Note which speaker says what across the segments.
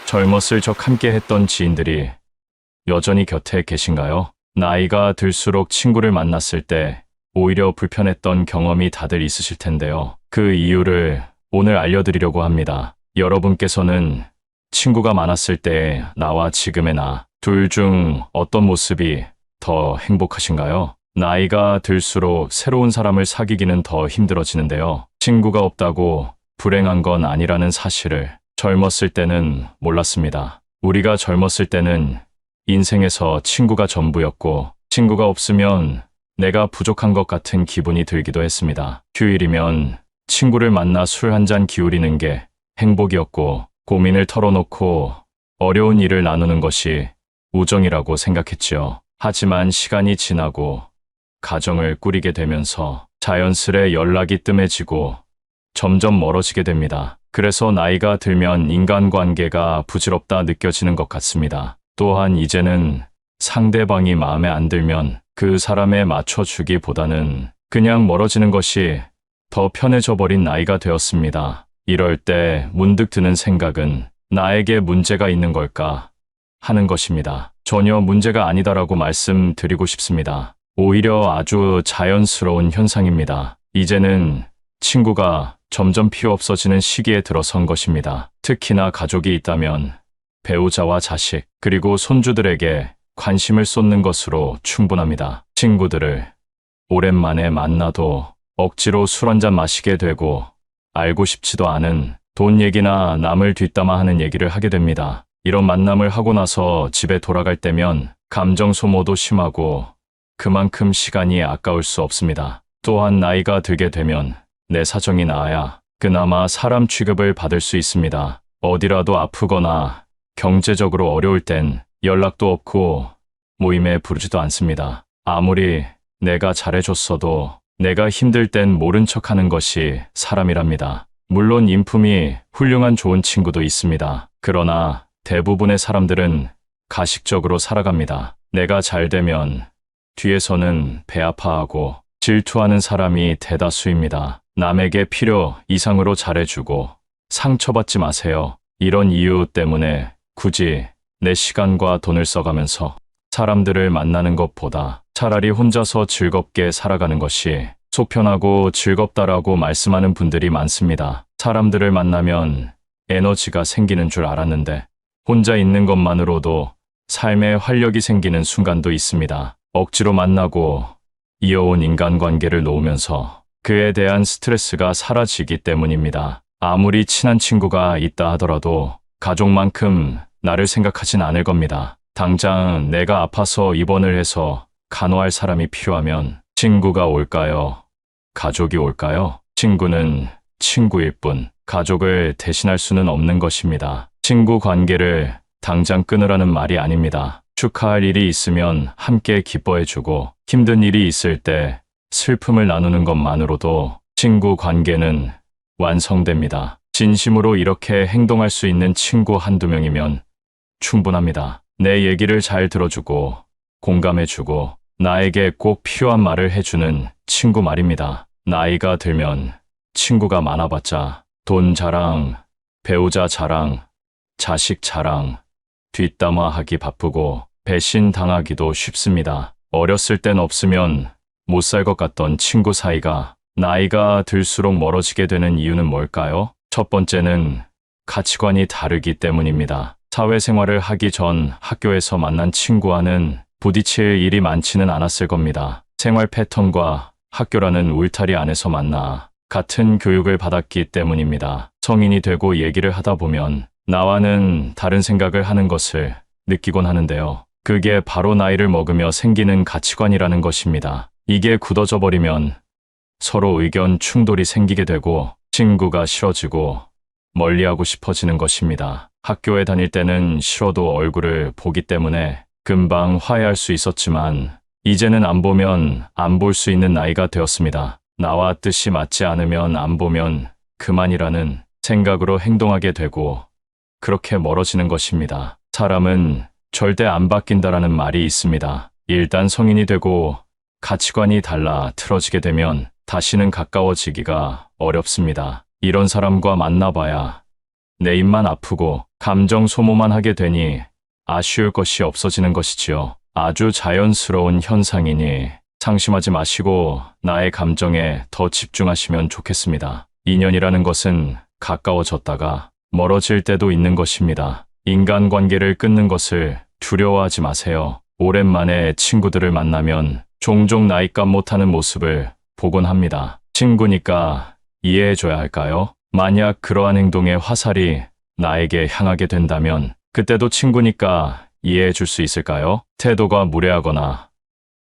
Speaker 1: 젊었을 적 함께 했던 지인들이 여전히 곁에 계신가요? 나이가 들수록 친구를 만났을 때 오히려 불편했던 경험이 다들 있으실 텐데요. 그 이유를 오늘 알려드리려고 합니다. 여러분께서는 친구가 많았을 때 나와 지금의 나, 둘 중 어떤 모습이 더 행복하신가요? 나이가 들수록 새로운 사람을 사귀기는 더 힘들어지는데요. 친구가 없다고 불행한 건 아니라는 사실을 젊었을 때는 몰랐습니다. 우리가 젊었을 때는 인생에서 친구가 전부였고, 친구가 없으면 내가 부족한 것 같은 기분이 들기도 했습니다. 휴일이면 친구를 만나 술 한 잔 기울이는 게 행복이었고, 고민을 털어놓고 어려운 일을 나누는 것이 우정이라고 생각했지요. 하지만 시간이 지나고 가정을 꾸리게 되면서 자연스레 연락이 뜸해지고 점점 멀어지게 됩니다. 그래서 나이가 들면 인간관계가 부질없다 느껴지는 것 같습니다. 또한 이제는 상대방이 마음에 안 들면 그 사람에 맞춰주기보다는 그냥 멀어지는 것이 더 편해져 버린 나이가 되었습니다. 이럴 때 문득 드는 생각은 나에게 문제가 있는 걸까 하는 것입니다. 전혀 문제가 아니다라고 말씀드리고 싶습니다. 오히려 아주 자연스러운 현상입니다. 이제는 친구가 점점 필요 없어지는 시기에 들어선 것입니다. 특히나 가족이 있다면 배우자와 자식, 그리고 손주들에게 관심을 쏟는 것으로 충분합니다. 친구들을 오랜만에 만나도 억지로 술 한잔 마시게 되고 알고 싶지도 않은 돈 얘기나 남을 뒷담화 하는 얘기를 하게 됩니다. 이런 만남을 하고 나서 집에 돌아갈 때면 감정 소모도 심하고 그만큼 시간이 아까울 수 없습니다. 또한 나이가 들게 되면 내 사정이 나아야 그나마 사람 취급을 받을 수 있습니다. 어디라도 아프거나 경제적으로 어려울 땐 연락도 없고 모임에 부르지도 않습니다. 아무리 내가 잘해줬어도 내가 힘들 땐 모른 척하는 것이 사람이랍니다. 물론 인품이 훌륭한 좋은 친구도 있습니다. 그러나 대부분의 사람들은 가식적으로 살아갑니다. 내가 잘 되면 뒤에서는 배 아파하고 질투하는 사람이 대다수입니다. 남에게 필요 이상으로 잘해주고 상처받지 마세요. 이런 이유 때문에 굳이 내 시간과 돈을 써가면서 사람들을 만나는 것보다 차라리 혼자서 즐겁게 살아가는 것이 속편하고 즐겁다라고 말씀하는 분들이 많습니다. 사람들을 만나면 에너지가 생기는 줄 알았는데 혼자 있는 것만으로도 삶에 활력이 생기는 순간도 있습니다. 억지로 만나고 이어온 인간관계를 놓으면서 그에 대한 스트레스가 사라지기 때문입니다. 아무리 친한 친구가 있다 하더라도 가족만큼 나를 생각하진 않을 겁니다. 당장 내가 아파서 입원을 해서 간호할 사람이 필요하면 친구가 올까요? 가족이 올까요? 친구는 친구일 뿐 가족을 대신할 수는 없는 것입니다. 친구 관계를 당장 끊으라는 말이 아닙니다. 축하할 일이 있으면 함께 기뻐해주고 힘든 일이 있을 때 슬픔을 나누는 것만으로도 친구 관계는 완성됩니다. 진심으로 이렇게 행동할 수 있는 친구 한두 명이면 충분합니다. 내 얘기를 잘 들어주고 공감해주고 나에게 꼭 필요한 말을 해주는 친구 말입니다. 나이가 들면 친구가 많아봤자 돈 자랑, 배우자 자랑, 자식 자랑, 뒷담화하기 바쁘고 배신당하기도 쉽습니다. 어렸을 땐 없으면 못 살 것 같던 친구 사이가 나이가 들수록 멀어지게 되는 이유는 뭘까요? 첫 번째는 가치관이 다르기 때문입니다. 사회생활을 하기 전 학교에서 만난 친구와는 부딪힐 일이 많지는 않았을 겁니다. 생활 패턴과 학교라는 울타리 안에서 만나 같은 교육을 받았기 때문입니다. 성인이 되고 얘기를 하다 보면 나와는 다른 생각을 하는 것을 느끼곤 하는데요. 그게 바로 나이를 먹으며 생기는 가치관이라는 것입니다. 이게 굳어져 버리면 서로 의견 충돌이 생기게 되고 친구가 싫어지고 멀리하고 싶어지는 것입니다. 학교에 다닐 때는 싫어도 얼굴을 보기 때문에 금방 화해할 수 있었지만 이제는 안 보면 안 볼 수 있는 나이가 되었습니다. 나와 뜻이 맞지 않으면 안 보면 그만이라는 생각으로 행동하게 되고 그렇게 멀어지는 것입니다. 사람은 절대 안 바뀐다라는 말이 있습니다. 일단 성인이 되고 가치관이 달라 틀어지게 되면 다시는 가까워지기가 어렵습니다. 이런 사람과 만나봐야 내 입만 아프고 감정 소모만 하게 되니 아쉬울 것이 없어지는 것이지요. 아주 자연스러운 현상이니 상심하지 마시고 나의 감정에 더 집중하시면 좋겠습니다. 인연이라는 것은 가까워졌다가 멀어질 때도 있는 것입니다. 인간관계를 끊는 것을 두려워하지 마세요. 오랜만에 친구들을 만나면 종종 나이값 못하는 모습을 보곤 합니다. 친구니까 이해해줘야 할까요? 만약 그러한 행동에 화살이 나에게 향하게 된다면 그때도 친구니까 이해해줄 수 있을까요? 태도가 무례하거나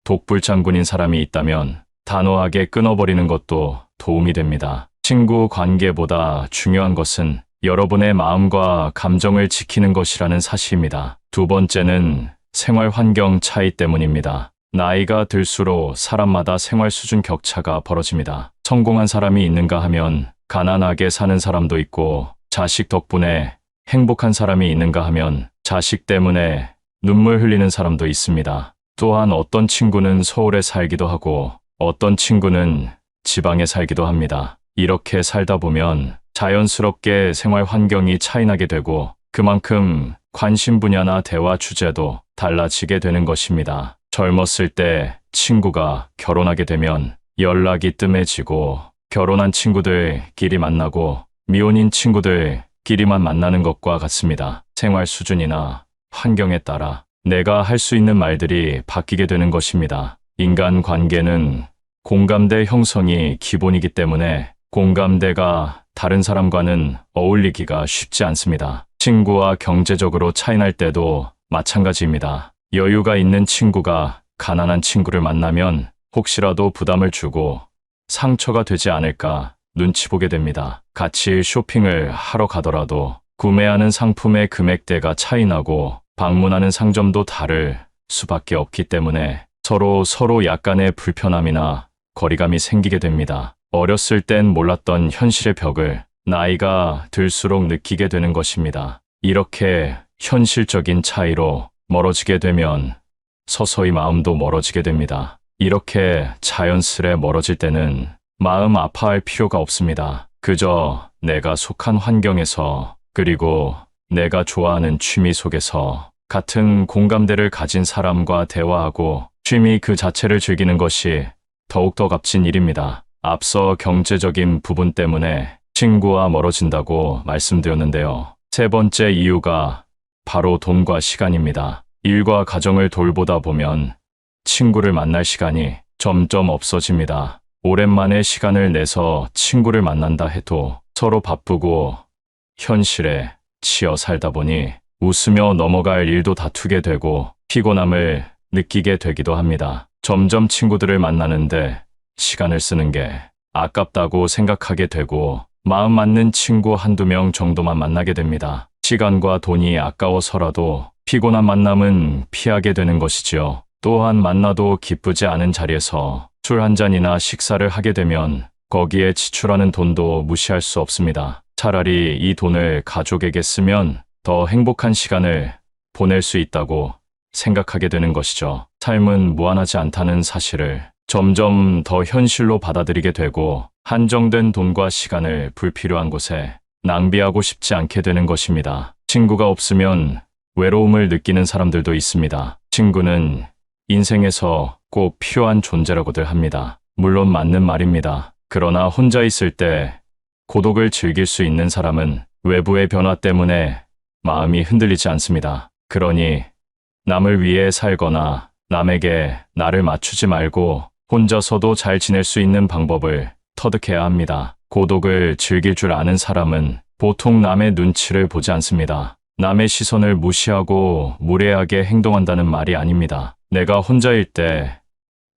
Speaker 1: 독불장군인 사람이 있다면 단호하게 끊어버리는 것도 도움이 됩니다. 친구 관계보다 중요한 것은 여러분의 마음과 감정을 지키는 것이라는 사실입니다. 두 번째는 생활 환경 차이 때문입니다. 나이가 들수록 사람마다 생활 수준 격차가 벌어집니다. 성공한 사람이 있는가 하면 가난하게 사는 사람도 있고, 자식 덕분에 행복한 사람이 있는가 하면 자식 때문에 눈물 흘리는 사람도 있습니다. 또한 어떤 친구는 서울에 살기도 하고 어떤 친구는 지방에 살기도 합니다. 이렇게 살다 보면 자연스럽게 생활 환경이 차이나게 되고 그만큼 관심 분야나 대화 주제도 달라지게 되는 것입니다. 젊었을 때 친구가 결혼하게 되면 연락이 뜸해지고 결혼한 친구들끼리 만나고 미혼인 친구들끼리만 만나는 것과 같습니다. 생활 수준이나 환경에 따라 내가 할 수 있는 말들이 바뀌게 되는 것입니다. 인간 관계는 공감대 형성이 기본이기 때문에 공감대가 다른 사람과는 어울리기가 쉽지 않습니다. 친구와 경제적으로 차이날 때도 마찬가지입니다. 여유가 있는 친구가 가난한 친구를 만나면 혹시라도 부담을 주고 상처가 되지 않을까 눈치 보게 됩니다. 같이 쇼핑을 하러 가더라도 구매하는 상품의 금액대가 차이나고 방문하는 상점도 다를 수밖에 없기 때문에 서로 약간의 불편함이나 거리감이 생기게 됩니다. 어렸을 땐 몰랐던 현실의 벽을 나이가 들수록 느끼게 되는 것입니다. 이렇게 현실적인 차이로 멀어지게 되면 서서히 마음도 멀어지게 됩니다. 이렇게 자연스레 멀어질 때는 마음 아파할 필요가 없습니다. 그저 내가 속한 환경에서 그리고 내가 좋아하는 취미 속에서 같은 공감대를 가진 사람과 대화하고 취미 그 자체를 즐기는 것이 더욱더 값진 일입니다. 앞서 경제적인 부분 때문에 친구와 멀어진다고 말씀드렸는데요. 세 번째 이유가 바로 돈과 시간입니다. 일과 가정을 돌보다 보면 친구를 만날 시간이 점점 없어집니다. 오랜만에 시간을 내서 친구를 만난다 해도 서로 바쁘고 현실에 치여 살다 보니 웃으며 넘어갈 일도 다투게 되고 피곤함을 느끼게 되기도 합니다. 점점 친구들을 만나는데 시간을 쓰는 게 아깝다고 생각하게 되고 마음 맞는 친구 한두 명 정도만 만나게 됩니다. 시간과 돈이 아까워서라도 피곤한 만남은 피하게 되는 것이지요. 또한 만나도 기쁘지 않은 자리에서 술 한 잔이나 식사를 하게 되면 거기에 지출하는 돈도 무시할 수 없습니다. 차라리 이 돈을 가족에게 쓰면 더 행복한 시간을 보낼 수 있다고 생각하게 되는 것이죠. 삶은 무한하지 않다는 사실을 점점 더 현실로 받아들이게 되고 한정된 돈과 시간을 불필요한 곳에 낭비하고 싶지 않게 되는 것입니다. 친구가 없으면 외로움을 느끼는 사람들도 있습니다. 친구는 인생에서 꼭 필요한 존재라고들 합니다. 물론 맞는 말입니다. 그러나 혼자 있을 때 고독을 즐길 수 있는 사람은 외부의 변화 때문에 마음이 흔들리지 않습니다. 그러니 남을 위해 살거나 남에게 나를 맞추지 말고 혼자서도 잘 지낼 수 있는 방법을 터득해야 합니다. 고독을 즐길 줄 아는 사람은 보통 남의 눈치를 보지 않습니다. 남의 시선을 무시하고 무례하게 행동한다는 말이 아닙니다. 내가 혼자일 때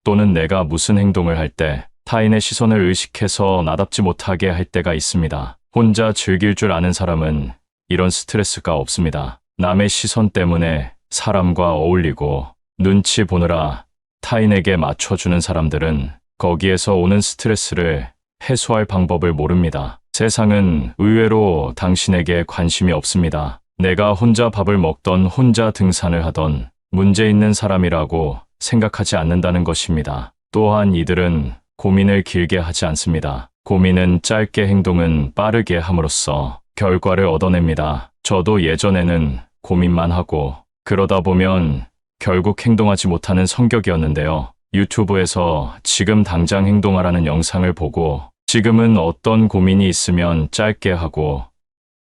Speaker 1: 또는 내가 무슨 행동을 할 때 타인의 시선을 의식해서 나답지 못하게 할 때가 있습니다. 혼자 즐길 줄 아는 사람은 이런 스트레스가 없습니다. 남의 시선 때문에 사람과 어울리고 눈치 보느라 타인에게 맞춰주는 사람들은 거기에서 오는 스트레스를 해소할 방법을 모릅니다. 세상은 의외로 당신에게 관심이 없습니다. 내가 혼자 밥을 먹던 혼자 등산을 하던 문제 있는 사람이라고 생각하지 않는다는 것입니다. 또한 이들은 고민을 길게 하지 않습니다. 고민은 짧게 행동은 빠르게 함으로써 결과를 얻어냅니다. 저도 예전에는 고민만 하고 그러다 보면 결국 행동하지 못하는 성격이었는데요. 유튜브에서 지금 당장 행동하라는 영상을 보고 지금은 어떤 고민이 있으면 짧게 하고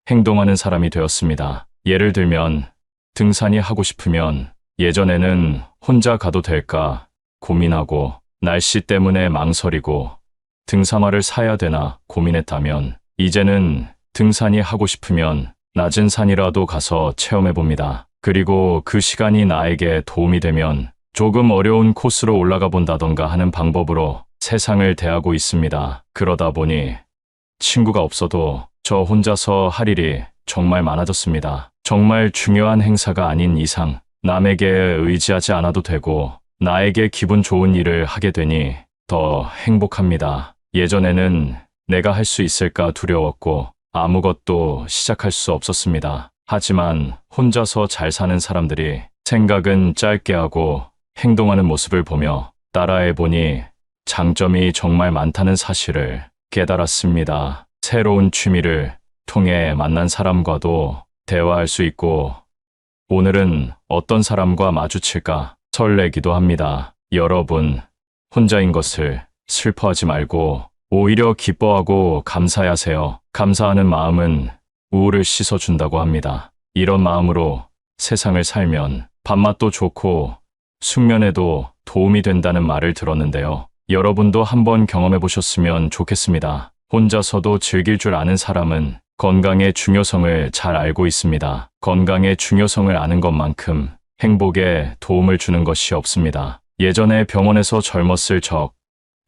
Speaker 1: 행동하는 사람이 되었습니다. 예를 들면 등산이 하고 싶으면 예전에는 혼자 가도 될까 고민하고 날씨 때문에 망설이고 등산화를 사야 되나 고민했다면 이제는 등산이 하고 싶으면 낮은 산이라도 가서 체험해 봅니다. 그리고 그 시간이 나에게 도움이 되면 조금 어려운 코스로 올라가 본다던가 하는 방법으로 세상을 대하고 있습니다. 그러다 보니 친구가 없어도 저 혼자서 할 일이 정말 많아졌습니다. 정말 중요한 행사가 아닌 이상 남에게 의지하지 않아도 되고 나에게 기분 좋은 일을 하게 되니 더 행복합니다. 예전에는 내가 할 수 있을까 두려웠고 아무것도 시작할 수 없었습니다. 하지만 혼자서 잘 사는 사람들이 생각은 짧게 하고 행동하는 모습을 보며 따라해보니 장점이 정말 많다는 사실을 깨달았습니다. 새로운 취미를 통해 만난 사람과도 대화할 수 있고 오늘은 어떤 사람과 마주칠까 설레기도 합니다. 여러분, 혼자인 것을 슬퍼하지 말고 오히려 기뻐하고 감사하세요. 감사하는 마음은 우울을 씻어준다고 합니다. 이런 마음으로 세상을 살면 밥맛도 좋고 숙면에도 도움이 된다는 말을 들었는데요. 여러분도 한번 경험해 보셨으면 좋겠습니다. 혼자서도 즐길 줄 아는 사람은 건강의 중요성을 잘 알고 있습니다. 건강의 중요성을 아는 것만큼 행복에 도움을 주는 것이 없습니다. 예전에 병원에서 젊었을 적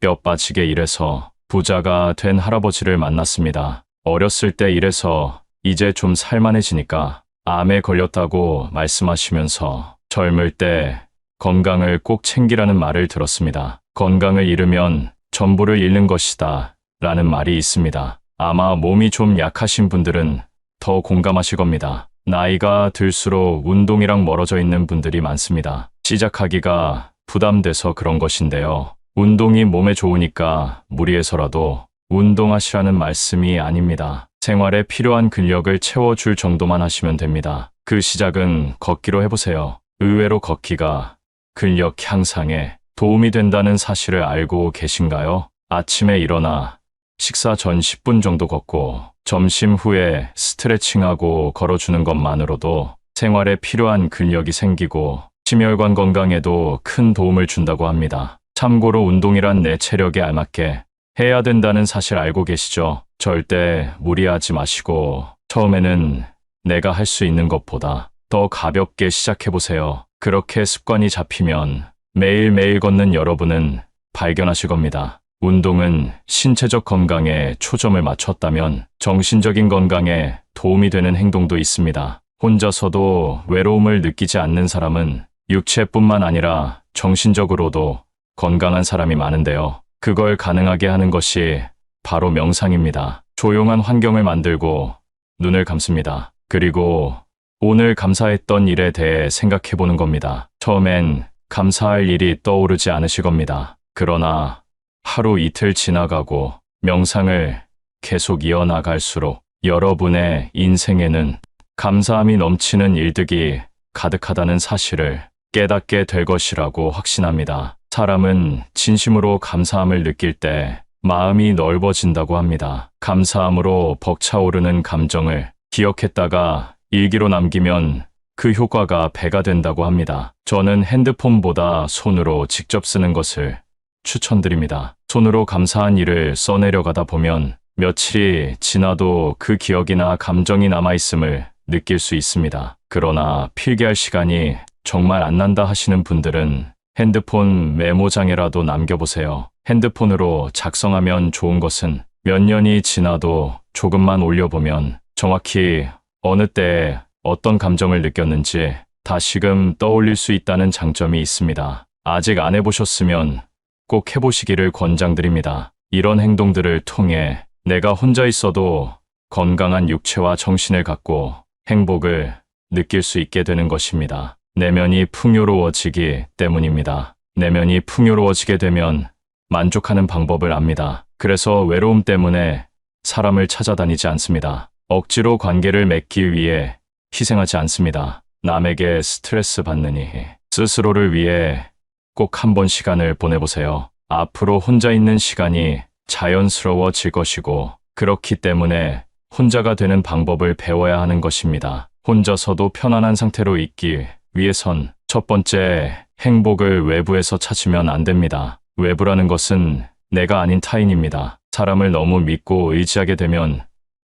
Speaker 1: 뼈 빠지게 일해서 부자가 된 할아버지를 만났습니다. 어렸을 때 일해서 이제 좀 살만해지니까 암에 걸렸다고 말씀하시면서 젊을 때 건강을 꼭 챙기라는 말을 들었습니다. 건강을 잃으면 전부를 잃는 것이다 라는 말이 있습니다. 아마 몸이 좀 약하신 분들은 더 공감하실 겁니다. 나이가 들수록 운동이랑 멀어져 있는 분들이 많습니다. 시작하기가 부담돼서 그런 것인데요. 운동이 몸에 좋으니까 무리해서라도 운동하시라는 말씀이 아닙니다. 생활에 필요한 근력을 채워줄 정도만 하시면 됩니다. 그 시작은 걷기로 해보세요. 의외로 걷기가 근력 향상에 도움이 된다는 사실을 알고 계신가요? 아침에 일어나 식사 전 10분 정도 걷고 점심 후에 스트레칭하고 걸어주는 것만으로도 생활에 필요한 근력이 생기고 심혈관 건강에도 큰 도움을 준다고 합니다. 참고로 운동이란 내 체력에 알맞게 해야 된다는 사실 알고 계시죠? 절대 무리하지 마시고 처음에는 내가 할 수 있는 것보다 더 가볍게 시작해보세요. 그렇게 습관이 잡히면 매일매일 걷는 여러분은 발견하실 겁니다. 운동은 신체적 건강에 초점을 맞췄다면 정신적인 건강에 도움이 되는 행동도 있습니다. 혼자서도 외로움을 느끼지 않는 사람은 육체뿐만 아니라 정신적으로도 건강한 사람이 많은데요. 그걸 가능하게 하는 것이 바로 명상입니다. 조용한 환경을 만들고 눈을 감습니다. 그리고 오늘 감사했던 일에 대해 생각해 보는 겁니다. 처음엔 감사할 일이 떠오르지 않으실 겁니다. 그러나 하루 이틀 지나가고 명상을 계속 이어나갈수록 여러분의 인생에는 감사함이 넘치는 일들이 가득하다는 사실을 깨닫게 될 것이라고 확신합니다. 사람은 진심으로 감사함을 느낄 때 마음이 넓어진다고 합니다. 감사함으로 벅차오르는 감정을 기억했다가 일기로 남기면 그 효과가 배가 된다고 합니다. 저는 핸드폰보다 손으로 직접 쓰는 것을 추천드립니다. 손으로 감사한 일을 써내려가다 보면 며칠이 지나도 그 기억이나 감정이 남아있음을 느낄 수 있습니다. 그러나 필기할 시간이 정말 안 난다 하시는 분들은 핸드폰 메모장에라도 남겨보세요. 핸드폰으로 작성하면 좋은 것은 몇 년이 지나도 조금만 올려보면 정확히 어느 때에 어떤 감정을 느꼈는지 다시금 떠올릴 수 있다는 장점이 있습니다. 아직 안 해보셨으면 꼭 해보시기를 권장드립니다. 이런 행동들을 통해 내가 혼자 있어도 건강한 육체와 정신을 갖고 행복을 느낄 수 있게 되는 것입니다. 내면이 풍요로워지기 때문입니다. 내면이 풍요로워지게 되면 만족하는 방법을 압니다. 그래서 외로움 때문에 사람을 찾아다니지 않습니다. 억지로 관계를 맺기 위해 희생하지 않습니다. 남에게 스트레스 받느니 스스로를 위해 꼭 한 번 시간을 보내보세요. 앞으로 혼자 있는 시간이 자연스러워질 것이고, 그렇기 때문에 혼자가 되는 방법을 배워야 하는 것입니다. 혼자서도 편안한 상태로 있기 위해선 첫 번째, 행복을 외부에서 찾으면 안 됩니다. 외부라는 것은 내가 아닌 타인입니다. 사람을 너무 믿고 의지하게 되면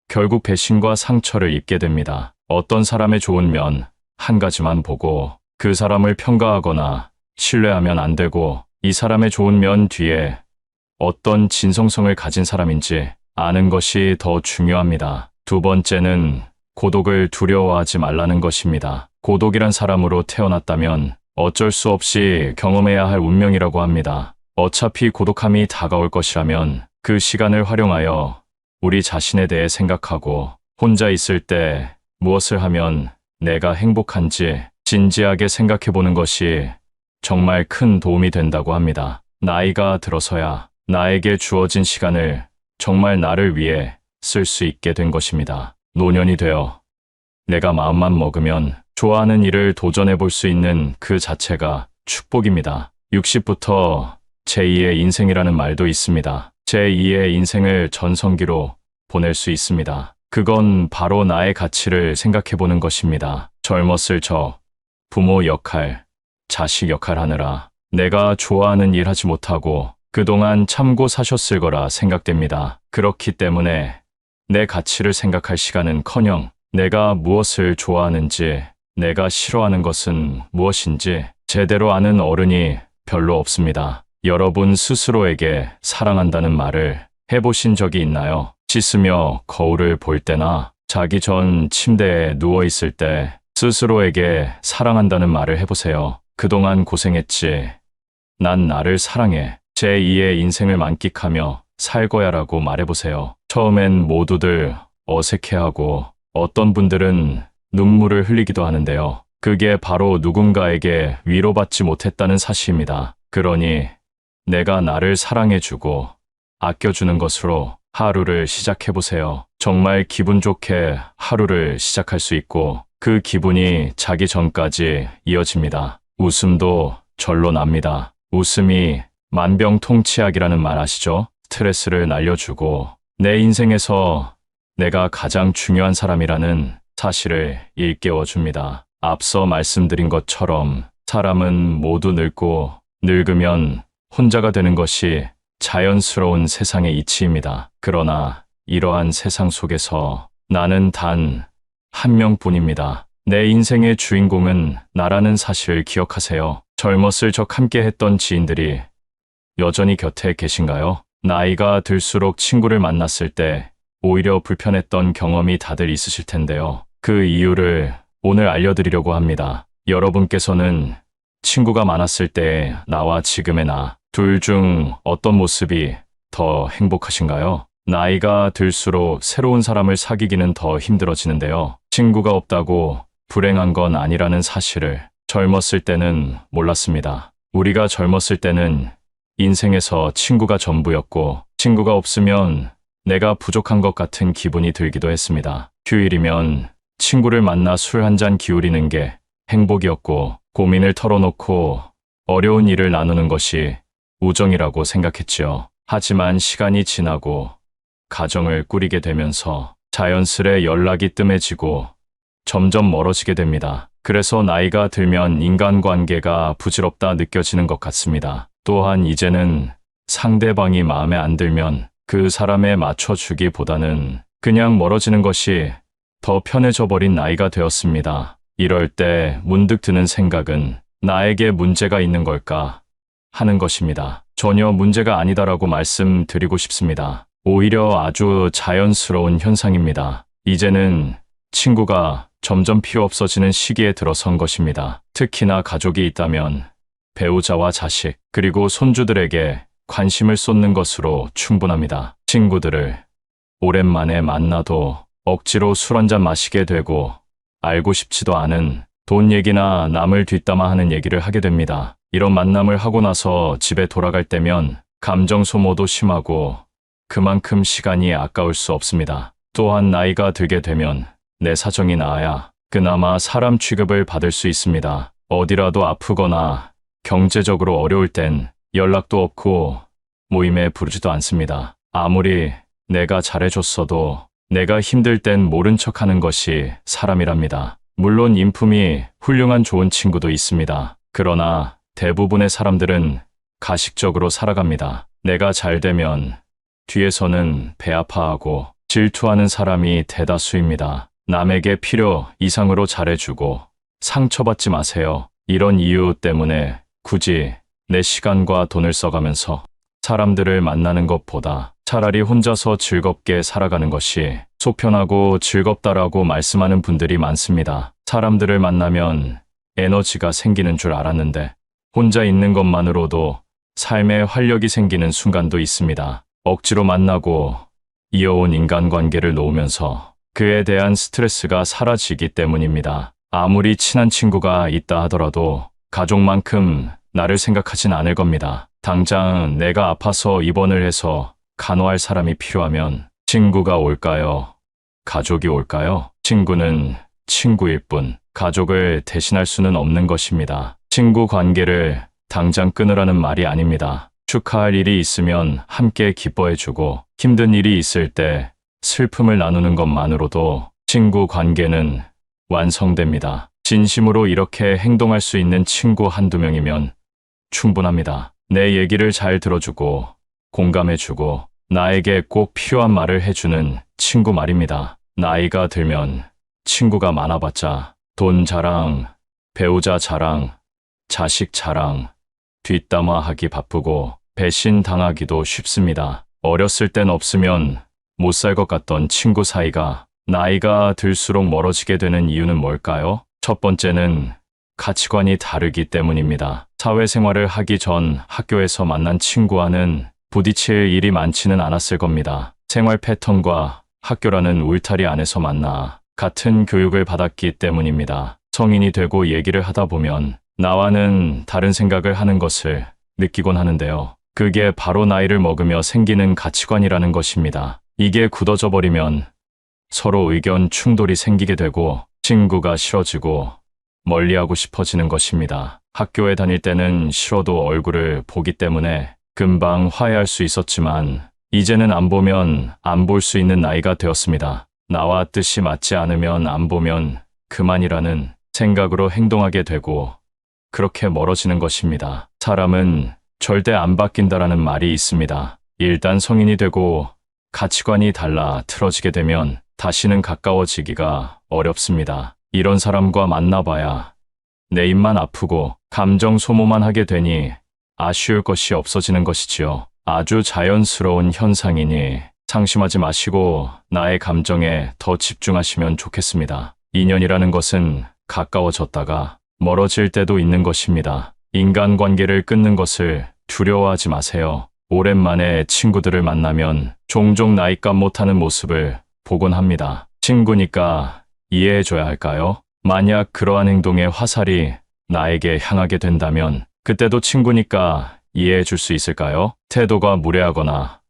Speaker 1: 결국 배신과 상처를 입게 됩니다. 어떤 사람의 좋은 면 한 가지만 보고 그 사람을 평가하거나 신뢰하면 안 되고, 이 사람의 좋은 면 뒤에 어떤 진성성을 가진 사람인지 아는 것이 더 중요합니다. 두 번째는 고독을 두려워하지 말라는 것입니다. 고독이란 사람으로 태어났다면 어쩔 수 없이 경험해야 할 운명이라고 합니다. 어차피 고독함이 다가올 것이라면 그 시간을 활용하여 우리 자신에 대해 생각하고, 혼자 있을 때 무엇을 하면 내가 행복한지 진지하게 생각해 보는 것이 정말 큰 도움이 된다고 합니다. 나이가 들어서야 나에게 주어진 시간을 정말 나를 위해 쓸 수 있게 된 것입니다. 노년이 되어 내가 마음만 먹으면 좋아하는 일을 도전해 볼 수 있는 그 자체가 축복입니다. 60부터 제2의 인생이라는 말도 있습니다. 제2의 인생을 전성기로 보낼 수 있습니다. 그건 바로 나의 가치를 생각해 보는 것입니다. 젊었을 적, 부모 역할, 자식 역할 하느라 내가 좋아하는 일 하지 못하고 그동안 참고 사셨을 거라 생각됩니다. 그렇기 때문에 내 가치를 생각할 시간은커녕 내가 무엇을 좋아하는지, 내가 싫어하는 것은 무엇인지 제대로 아는 어른이 별로 없습니다. 여러분 스스로에게 사랑한다는 말을 해보신 적이 있나요? 씻으며 거울을 볼 때나 자기 전 침대에 누워 있을 때 스스로에게 사랑한다는 말을 해보세요. 그동안 고생했지. 난 나를 사랑해. 제2의 인생을 만끽하며 살 거야라고 말해보세요. 처음엔 모두들 어색해하고 어떤 분들은 눈물을 흘리기도 하는데요. 그게 바로 누군가에게 위로받지 못했다는 사실입니다. 그러니 내가 나를 사랑해주고 아껴주는 것으로 하루를 시작해보세요. 정말 기분 좋게 하루를 시작할 수 있고 그 기분이 자기 전까지 이어집니다. 웃음도 절로 납니다. 웃음이 만병통치약이라는 말 아시죠? 스트레스를 날려주고 내 인생에서 내가 가장 중요한 사람이라는 사실을 일깨워줍니다. 앞서 말씀드린 것처럼 사람은 모두 늙고 늙으면 혼자가 되는 것이 자연스러운 세상의 이치입니다. 그러나 이러한 세상 속에서 나는 단 한 명뿐입니다. 내 인생의 주인공은 나라는 사실을 기억하세요. 젊었을 적 함께 했던 지인들이 여전히 곁에 계신가요? 나이가 들수록 친구를 만났을 때 오히려 불편했던 경험이 다들 있으실 텐데요. 그 이유를 오늘 알려드리려고 합니다. 여러분께서는 친구가 많았을 때 나와 지금의 나, 둘 중 어떤 모습이 더 행복하신가요? 나이가 들수록 새로운 사람을 사귀기는 더 힘들어지는데요. 친구가 없다고 불행한 건 아니라는 사실을 젊었을 때는 몰랐습니다. 우리가 젊었을 때는 인생에서 친구가 전부였고, 친구가 없으면 내가 부족한 것 같은 기분이 들기도 했습니다. 휴일이면 친구를 만나 술 한 잔 기울이는 게 행복이었고, 고민을 털어놓고 어려운 일을 나누는 것이 우정이라고 생각했지요. 하지만 시간이 지나고 가정을 꾸리게 되면서 자연스레 연락이 뜸해지고 점점 멀어지게 됩니다. 그래서 나이가 들면 인간관계가 부질없다 느껴지는 것 같습니다. 또한 이제는 상대방이 마음에 안 들면 그 사람에 맞춰주기보다는 그냥 멀어지는 것이 더 편해져 버린 나이가 되었습니다. 이럴 때 문득 드는 생각은 나에게 문제가 있는 걸까 하는 것입니다. 전혀 문제가 아니다라고 말씀드리고 싶습니다. 오히려 아주 자연스러운 현상입니다. 이제는 친구가 점점 필요 없어지는 시기에 들어선 것입니다. 특히나 가족이 있다면 배우자와 자식, 그리고 손주들에게 관심을 쏟는 것으로 충분합니다. 친구들을 오랜만에 만나도 억지로 술 한잔 마시게 되고 알고 싶지도 않은 돈 얘기나 남을 뒷담화하는 얘기를 하게 됩니다. 이런 만남을 하고 나서 집에 돌아갈 때면 감정 소모도 심하고 그만큼 시간이 아까울 수 없습니다. 또한 나이가 들게 되면 내 사정이 나아야 그나마 사람 취급을 받을 수 있습니다. 어디라도 아프거나 경제적으로 어려울 땐 연락도 없고 모임에 부르지도 않습니다. 아무리 내가 잘해줬어도 내가 힘들 땐 모른 척하는 것이 사람이랍니다. 물론 인품이 훌륭한 좋은 친구도 있습니다. 그러나 대부분의 사람들은 가식적으로 살아갑니다. 내가 잘 되면 뒤에서는 배 아파하고 질투하는 사람이 대다수입니다. 남에게 필요 이상으로 잘해주고 상처받지 마세요. 이런 이유 때문에 굳이 내 시간과 돈을 써가면서 사람들을 만나는 것보다 차라리 혼자서 즐겁게 살아가는 것이 속편하고 즐겁다라고 말씀하는 분들이 많습니다. 사람들을 만나면 에너지가 생기는 줄 알았는데 혼자 있는 것만으로도 삶에 활력이 생기는 순간도 있습니다. 억지로 만나고 이어온 인간관계를 놓으면서 그에 대한 스트레스가 사라지기 때문입니다. 아무리 친한 친구가 있다 하더라도 가족만큼 나를 생각하진 않을 겁니다. 당장 내가 아파서 입원을 해서 간호할 사람이 필요하면 친구가 올까요? 가족이 올까요? 친구는 친구일 뿐 가족을 대신할 수는 없는 것입니다. 친구 관계를 당장 끊으라는 말이 아닙니다. 축하할 일이 있으면 함께 기뻐해주고 힘든 일이 있을 때 슬픔을 나누는 것만으로도 친구 관계는 완성됩니다. 진심으로 이렇게 행동할 수 있는 친구 한두 명이면 충분합니다. 내 얘기를 잘 들어주고 공감해주고 나에게 꼭 필요한 말을 해주는 친구 말입니다. 나이가 들면 친구가 많아봤자 돈 자랑, 배우자 자랑, 자식 자랑, 뒷담화하기 바쁘고 배신 당하기도 쉽습니다. 어렸을 땐 없으면 못 살 것 같던 친구 사이가 나이가 들수록 멀어지게 되는 이유는 뭘까요? 첫 번째는 가치관이 다르기 때문입니다. 사회생활을 하기 전 학교에서 만난 친구와는 부딪힐 일이 많지는 않았을 겁니다. 생활 패턴과 학교라는 울타리 안에서 만나 같은 교육을 받았기 때문입니다. 성인이 되고 얘기를 하다 보면 나와는 다른 생각을 하는 것을 느끼곤 하는데요. 그게 바로 나이를 먹으며 생기는 가치관이라는 것입니다. 이게 굳어져 버리면 서로 의견 충돌이 생기게 되고 친구가 싫어지고 멀리하고 싶어지는 것입니다. 학교에 다닐 때는 싫어도 얼굴을 보기 때문에 금방 화해할 수 있었지만 이제는 안 보면 안 볼 수 있는 나이가 되었습니다. 나와 뜻이 맞지 않으면 안 보면 그만이라는 생각으로 행동하게 되고 그렇게 멀어지는 것입니다. 사람은 절대 안 바뀐다라는 말이 있습니다. 일단 성인이 되고 가치관이 달라 틀어지게 되면 다시는 가까워지기가 어렵습니다. 이런 사람과 만나봐야 내 입만 아프고 감정 소모만 하게 되니 아쉬울 것이 없어지는 것이지요. 아주 자연스러운 현상이니 상심하지 마시고 나의 감정에 더 집중하시면 좋겠습니다. 인연이라는 것은 가까워졌다가 멀어질 때도 있는 것입니다. 인간관계를 끊는 것을 두려워하지 마세요. 오랜만에 친구들을 만나면 종종 나이값 못하는 모습을 보곤 합니다. 친구니까 이해해줘야 할까요? 만약 그러한 행동의 화살이 나에게 향하게 된다면 그때도 친구니까 이해해줄 수 있을까요? 태도가 무례하거나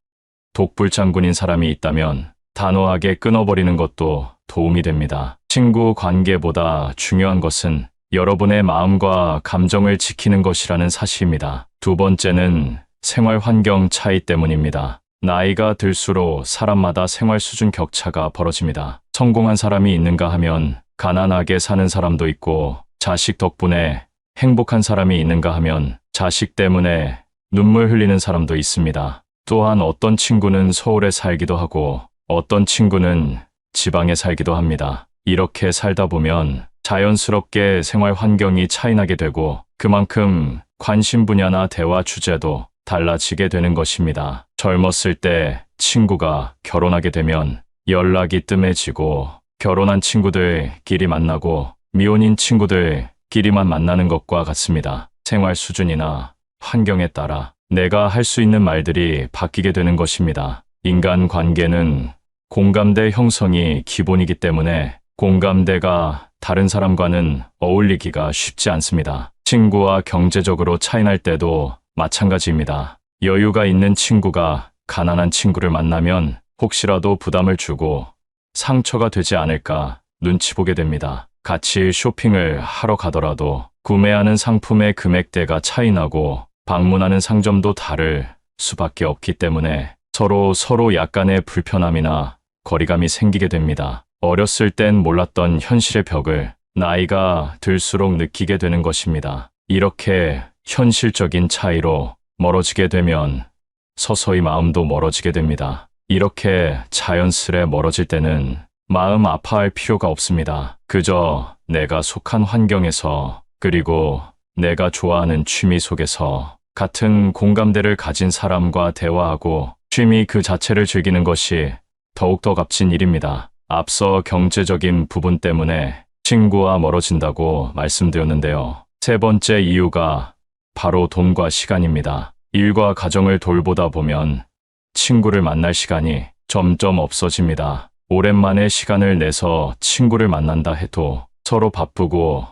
Speaker 1: 독불장군인 사람이 있다면 단호하게 끊어버리는 것도 도움이 됩니다. 친구 관계보다 중요한 것은 여러분의 마음과 감정을 지키는 것이라는 사실입니다. 두 번째는 생활 환경 차이 때문입니다. 나이가 들수록 사람마다 생활 수준 격차가 벌어집니다. 성공한 사람이 있는가 하면 가난하게 사는 사람도 있고 자식 덕분에 행복한 사람이 있는가 하면 자식 때문에 눈물 흘리는 사람도 있습니다. 또한 어떤 친구는 서울에 살기도 하고 어떤 친구는 지방에 살기도 합니다. 이렇게 살다 보면 자연스럽게 생활 환경이 차이나게 되고 그만큼 관심 분야나 대화 주제도 달라지게 되는 것입니다. 젊었을 때 친구가 결혼하게 되면 연락이 뜸해지고 결혼한 친구들끼리 만나고 미혼인 친구들끼리만 만나는 것과 같습니다. 생활 수준이나 환경에 따라 내가 할 수 있는 말들이 바뀌게 되는 것입니다. 인간 관계는 공감대 형성이 기본이기 때문에 공감대가 다른 사람과는 어울리기가 쉽지 않습니다. 친구와 경제적으로 차이날 때도 마찬가지입니다. 여유가 있는 친구가 가난한 친구를 만나면 혹시라도 부담을 주고 상처가 되지 않을까 눈치 보게 됩니다. 같이 쇼핑을 하러 가더라도 구매하는 상품의 금액대가 차이 나고 방문하는 상점도 다를 수밖에 없기 때문에 서로 약간의 불편함이나 거리감이 생기게 됩니다. 어렸을 땐 몰랐던 현실의 벽을 나이가 들수록 느끼게 되는 것입니다. 이렇게 현실적인 차이로 멀어지게 되면 서서히 마음도 멀어지게 됩니다. 이렇게 자연스레 멀어질 때는 마음 아파할 필요가 없습니다. 그저 내가 속한 환경에서 그리고 내가 좋아하는 취미 속에서 같은 공감대를 가진 사람과 대화하고 취미 그 자체를 즐기는 것이 더욱더 값진 일입니다. 앞서 경제적인 부분 때문에 친구와 멀어진다고 말씀드렸는데요. 세 번째 이유가 바로 돈과 시간입니다. 일과 가정을 돌보다 보면 친구를 만날 시간이 점점 없어집니다. 오랜만에 시간을 내서 친구를 만난다 해도 서로 바쁘고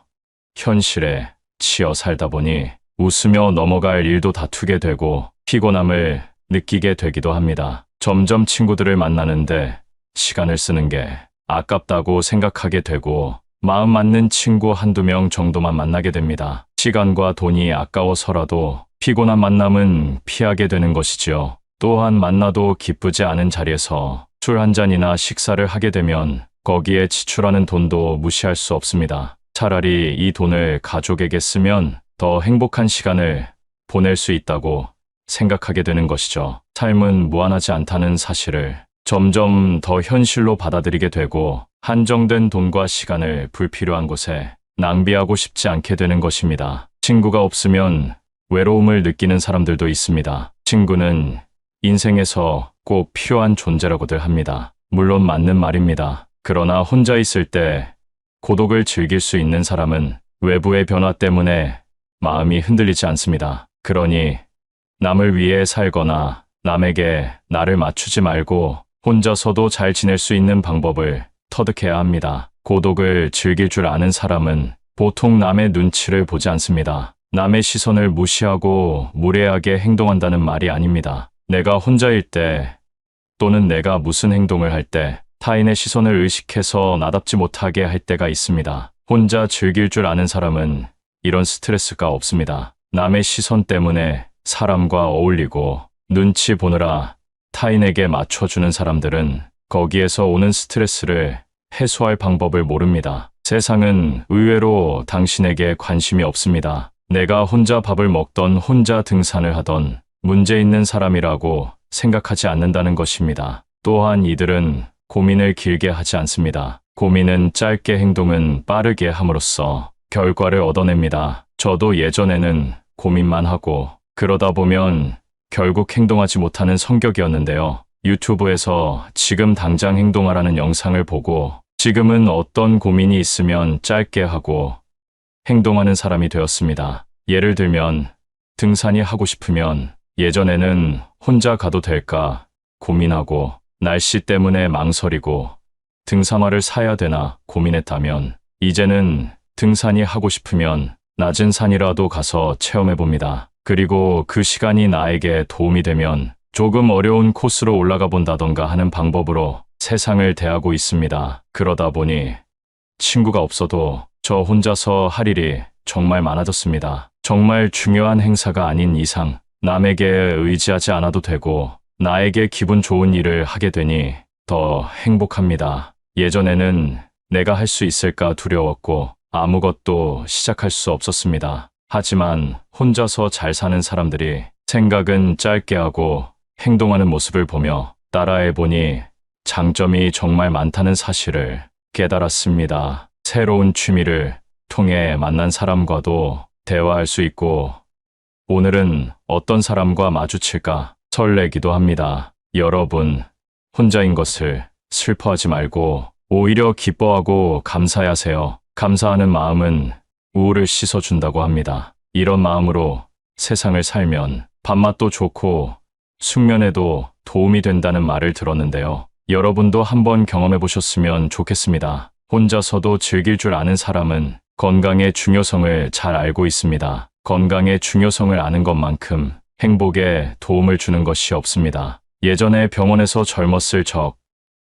Speaker 1: 현실에 치여 살다 보니 웃으며 넘어갈 일도 다투게 되고 피곤함을 느끼게 되기도 합니다. 점점 친구들을 만나는데 시간을 쓰는 게 아깝다고 생각하게 되고 마음 맞는 친구 한두 명 정도만 만나게 됩니다. 시간과 돈이 아까워서라도 피곤한 만남은 피하게 되는 것이지요. 또한 만나도 기쁘지 않은 자리에서 술 한 잔이나 식사를 하게 되면 거기에 지출하는 돈도 무시할 수 없습니다. 차라리 이 돈을 가족에게 쓰면 더 행복한 시간을 보낼 수 있다고 생각하게 되는 것이죠. 삶은 무한하지 않다는 사실을 점점 더 현실로 받아들이게 되고 한정된 돈과 시간을 불필요한 곳에 낭비하고 싶지 않게 되는 것입니다. 친구가 없으면 외로움을 느끼는 사람들도 있습니다. 친구는 인생에서 꼭 필요한 존재라고들 합니다. 물론 맞는 말입니다. 그러나 혼자 있을 때 고독을 즐길 수 있는 사람은 외부의 변화 때문에 마음이 흔들리지 않습니다. 그러니 남을 위해 살거나 남에게 나를 맞추지 말고 혼자서도 잘 지낼 수 있는 방법을 터득해야 합니다. 고독을 즐길 줄 아는 사람은 보통 남의 눈치를 보지 않습니다. 남의 시선을 무시하고 무례하게 행동한다는 말이 아닙니다. 내가 혼자일 때 또는 내가 무슨 행동을 할 때 타인의 시선을 의식해서 나답지 못하게 할 때가 있습니다. 혼자 즐길 줄 아는 사람은 이런 스트레스가 없습니다. 남의 시선 때문에 사람과 어울리고 눈치 보느라 타인에게 맞춰주는 사람들은 거기에서 오는 스트레스를 해소할 방법을 모릅니다. 세상은 의외로 당신에게 관심이 없습니다. 내가 혼자 밥을 먹던 혼자 등산을 하던 문제 있는 사람이라고 생각하지 않는다는 것입니다. 또한 이들은 고민을 길게 하지 않습니다. 고민은 짧게 행동은 빠르게 함으로써 결과를 얻어냅니다. 저도 예전에는 고민만 하고 그러다 보면 결국 행동하지 못하는 성격이었는데요. 유튜브에서 지금 당장 행동하라는 영상을 보고 지금은 어떤 고민이 있으면 짧게 하고 행동하는 사람이 되었습니다. 예를 들면 등산이 하고 싶으면 예전에는 혼자 가도 될까 고민하고 날씨 때문에 망설이고 등산화를 사야 되나 고민했다면 이제는 등산이 하고 싶으면 낮은 산이라도 가서 체험해 봅니다. 그리고 그 시간이 나에게 도움이 되면 조금 어려운 코스로 올라가 본다던가 하는 방법으로 세상을 대하고 있습니다. 그러다 보니 친구가 없어도 저 혼자서 할 일이 정말 많아졌습니다. 정말 중요한 행사가 아닌 이상 남에게 의지하지 않아도 되고 나에게 기분 좋은 일을 하게 되니 더 행복합니다. 예전에는 내가 할 수 있을까 두려웠고 아무것도 시작할 수 없었습니다. 하지만 혼자서 잘 사는 사람들이 생각은 짧게 하고 행동하는 모습을 보며 따라해보니 장점이 정말 많다는 사실을 깨달았습니다. 새로운 취미를 통해 만난 사람과도 대화할 수 있고 오늘은 어떤 사람과 마주칠까 설레기도 합니다. 여러분, 혼자인 것을 슬퍼하지 말고 오히려 기뻐하고 감사하세요. 감사하는 마음은 우울을 씻어준다고 합니다. 이런 마음으로 세상을 살면 밥맛도 좋고 숙면에도 도움이 된다는 말을 들었는데요. 여러분도 한번 경험해 보셨으면 좋겠습니다. 혼자서도 즐길 줄 아는 사람은 건강의 중요성을 잘 알고 있습니다. 건강의 중요성을 아는 것만큼 행복에 도움을 주는 것이 없습니다. 예전에 병원에서 젊었을 적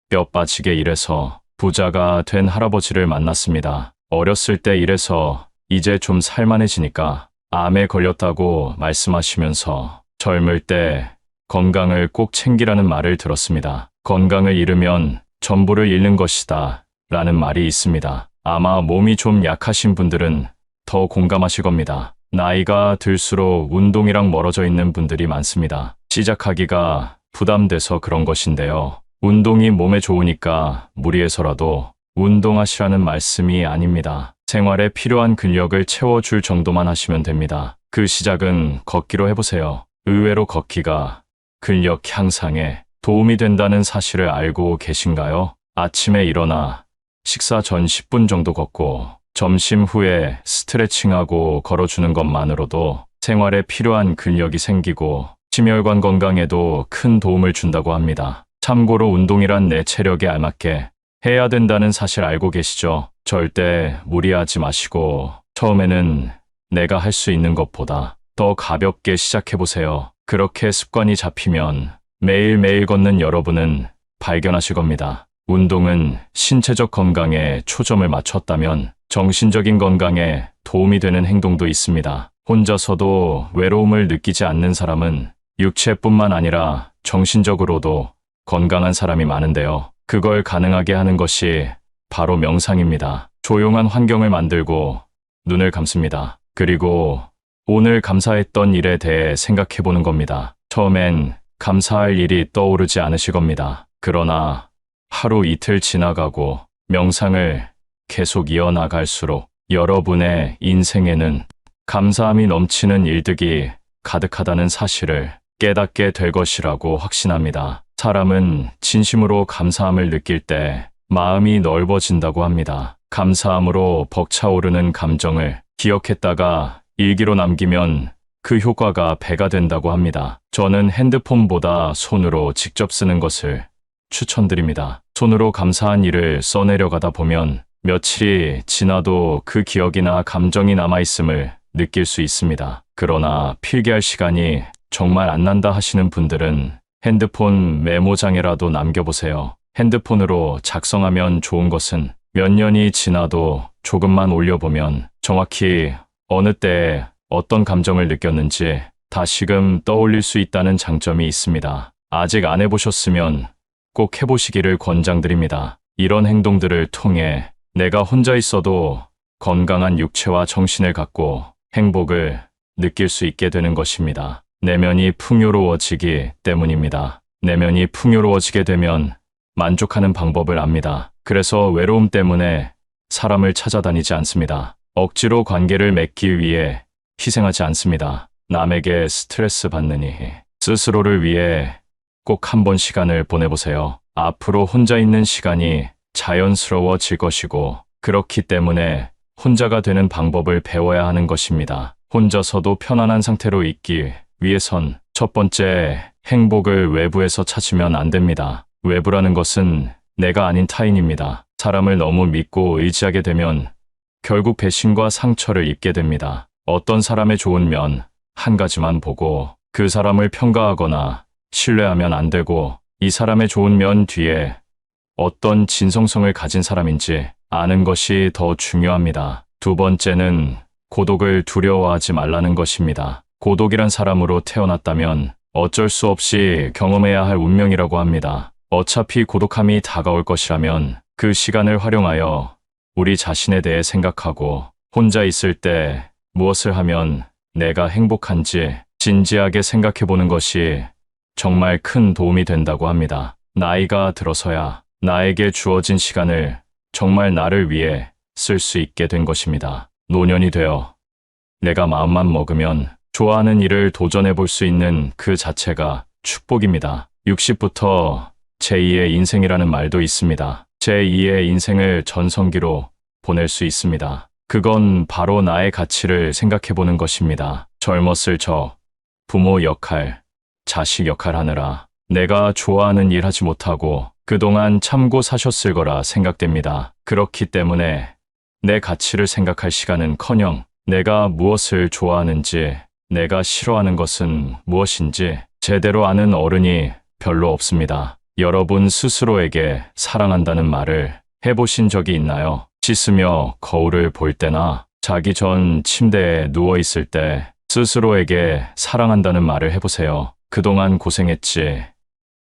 Speaker 1: 뼈 빠지게 일해서 부자가 된 할아버지를 만났습니다. 어렸을 때 일해서 이제 좀 살만해지니까 암에 걸렸다고 말씀하시면서 젊을 때 건강을 꼭 챙기라는 말을 들었습니다. 건강을 잃으면 전부를 잃는 것이다 라는 말이 있습니다. 아마 몸이 좀 약하신 분들은 더 공감하실 겁니다. 나이가 들수록 운동이랑 멀어져 있는 분들이 많습니다. 시작하기가 부담돼서 그런 것인데요. 운동이 몸에 좋으니까 무리해서라도 운동하시라는 말씀이 아닙니다. 생활에 필요한 근력을 채워줄 정도만 하시면 됩니다. 그 시작은 걷기로 해보세요. 의외로 걷기가 근력 향상에 도움이 된다는 사실을 알고 계신가요? 아침에 일어나 식사 전 10분 정도 걷고 점심 후에 스트레칭하고 걸어주는 것만으로도 생활에 필요한 근력이 생기고 심혈관 건강에도 큰 도움을 준다고 합니다. 참고로 운동이란 내 체력에 알맞게 해야 된다는 사실 알고 계시죠? 절대 무리하지 마시고 처음에는 내가 할 수 있는 것보다 더 가볍게 시작해보세요. 그렇게 습관이 잡히면 매일매일 걷는 여러분은 발견하실 겁니다. 운동은 신체적 건강에 초점을 맞췄다면 정신적인 건강에 도움이 되는 행동도 있습니다. 혼자서도 외로움을 느끼지 않는 사람은 육체뿐만 아니라 정신적으로도 건강한 사람이 많은데요. 그걸 가능하게 하는 것이 바로 명상입니다. 조용한 환경을 만들고 눈을 감습니다. 그리고 오늘 감사했던 일에 대해 생각해 보는 겁니다. 처음엔 감사할 일이 떠오르지 않으실 겁니다. 그러나 하루 이틀 지나가고 명상을 계속 이어나갈수록 여러분의 인생에는 감사함이 넘치는 일들이 가득하다는 사실을 깨닫게 될 것이라고 확신합니다. 사람은 진심으로 감사함을 느낄 때 마음이 넓어진다고 합니다. 감사함으로 벅차오르는 감정을 기억했다가 일기로 남기면 그 효과가 배가 된다고 합니다. 저는 핸드폰보다 손으로 직접 쓰는 것을 추천드립니다. 손으로 감사한 일을 써내려가다 보면 며칠이 지나도 그 기억이나 감정이 남아있음을 느낄 수 있습니다. 그러나 필기할 시간이 정말 안 난다 하시는 분들은 핸드폰 메모장에라도 남겨보세요. 핸드폰으로 작성하면 좋은 것은 몇 년이 지나도 조금만 올려보면 정확히 어느 때에 어떤 감정을 느꼈는지 다시금 떠올릴 수 있다는 장점이 있습니다. 아직 안 해보셨으면 꼭 해보시기를 권장드립니다. 이런 행동들을 통해 내가 혼자 있어도 건강한 육체와 정신을 갖고 행복을 느낄 수 있게 되는 것입니다. 내면이 풍요로워지기 때문입니다. 내면이 풍요로워지게 되면 만족하는 방법을 압니다. 그래서 외로움 때문에 사람을 찾아다니지 않습니다. 억지로 관계를 맺기 위해 희생하지 않습니다. 남에게 스트레스 받느니 스스로를 위해 꼭 한 번 시간을 보내보세요. 앞으로 혼자 있는 시간이 자연스러워질 것이고 그렇기 때문에 혼자가 되는 방법을 배워야 하는 것입니다. 혼자서도 편안한 상태로 있기 위해선 첫 번째, 행복을 외부에서 찾으면 안 됩니다. 외부라는 것은 내가 아닌 타인입니다. 사람을 너무 믿고 의지하게 되면 결국 배신과 상처를 입게 됩니다. 어떤 사람의 좋은 면 한 가지만 보고 그 사람을 평가하거나 신뢰하면 안 되고 이 사람의 좋은 면 뒤에 어떤 진성성을 가진 사람인지 아는 것이 더 중요합니다. 두 번째는 고독을 두려워하지 말라는 것입니다. 고독이란 사람으로 태어났다면 어쩔 수 없이 경험해야 할 운명이라고 합니다. 어차피 고독함이 다가올 것이라면 그 시간을 활용하여 우리 자신에 대해 생각하고 혼자 있을 때 무엇을 하면 내가 행복한지 진지하게 생각해 보는 것이 정말 큰 도움이 된다고 합니다. 나이가 들어서야 나에게 주어진 시간을 정말 나를 위해 쓸 수 있게 된 것입니다. 노년이 되어 내가 마음만 먹으면 좋아하는 일을 도전해 볼 수 있는 그 자체가 축복입니다. 60부터 제2의 인생이라는 말도 있습니다. 제2의 인생을 전성기로 보낼 수 있습니다. 그건 바로 나의 가치를 생각해 보는 것입니다. 젊었을 적, 부모 역할, 자식 역할 하느라 내가 좋아하는 일 하지 못하고 그동안 참고 사셨을 거라 생각됩니다. 그렇기 때문에 내 가치를 생각할 시간은커녕 내가 무엇을 좋아하는지, 내가 싫어하는 것은 무엇인지 제대로 아는 어른이 별로 없습니다. 여러분 스스로에게 사랑한다는 말을 해보신 적이 있나요? 씻으며 거울을 볼 때나 자기 전 침대에 누워 있을 때 스스로에게 사랑한다는 말을 해보세요. 그동안 고생했지.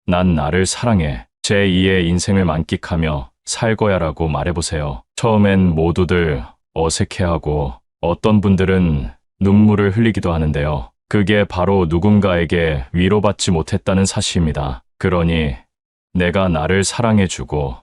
Speaker 1: 난 나를 사랑해. 제2의 인생을 만끽하며 살 거야라고 말해보세요. 처음엔 모두들 어색해하고 어떤 분들은 눈물을 흘리기도 하는데요. 그게 바로 누군가에게 위로받지 못했다는 사실입니다. 그러니 내가 나를 사랑해주고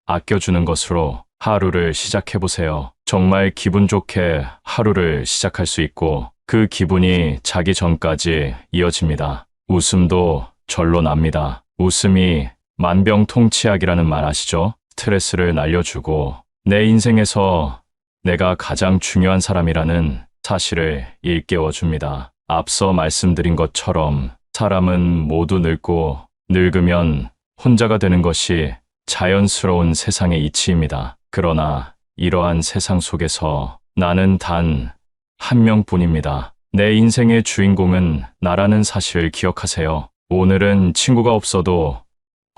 Speaker 1: 아껴주는 것으로 하루를 시작해보세요. 정말 기분 좋게 하루를 시작할 수 있고 그 기분이 자기 전까지 이어집니다. 웃음도 절로 납니다. 웃음이 만병통치약이라는 말 아시죠? 스트레스를 날려주고 내 인생에서 내가 가장 중요한 사람이라는 사실을 일깨워줍니다. 앞서 말씀드린 것처럼 사람은 모두 늙고 늙으면 혼자가 되는 것이 자연스러운 세상의 이치입니다. 그러나 이러한 세상 속에서 나는 단 한 명뿐입니다. 내 인생의 주인공은 나라는 사실을 기억하세요. 오늘은 친구가 없어도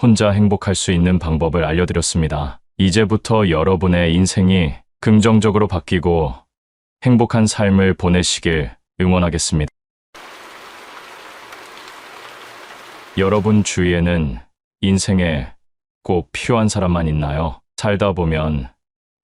Speaker 1: 혼자 행복할 수 있는 방법을 알려드렸습니다. 이제부터 여러분의 인생이 긍정적으로 바뀌고 행복한 삶을 보내시길 응원하겠습니다. 여러분 주위에는 인생에 꼭 필요한 사람만 있나요? 살다 보면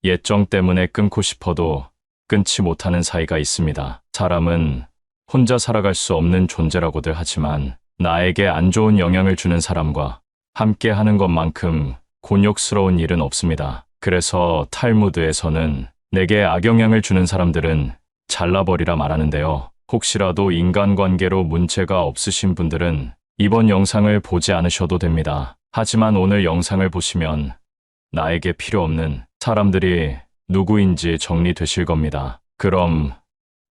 Speaker 1: 예정 때문에 끊고 싶어도 끊지 못하는 사이가 있습니다. 사람은 혼자 살아갈 수 없는 존재라고들 하지만 나에게 안 좋은 영향을 주는 사람과 함께 하는 것만큼 곤욕스러운 일은 없습니다. 그래서 탈무드에서는 내게 악영향을 주는 사람들은 잘라버리라 말하는데요. 혹시라도 인간관계로 문제가 없으신 분들은 이번 영상을 보지 않으셔도 됩니다. 하지만 오늘 영상을 보시면 나에게 필요 없는 사람들이 누구인지 정리되실 겁니다. 그럼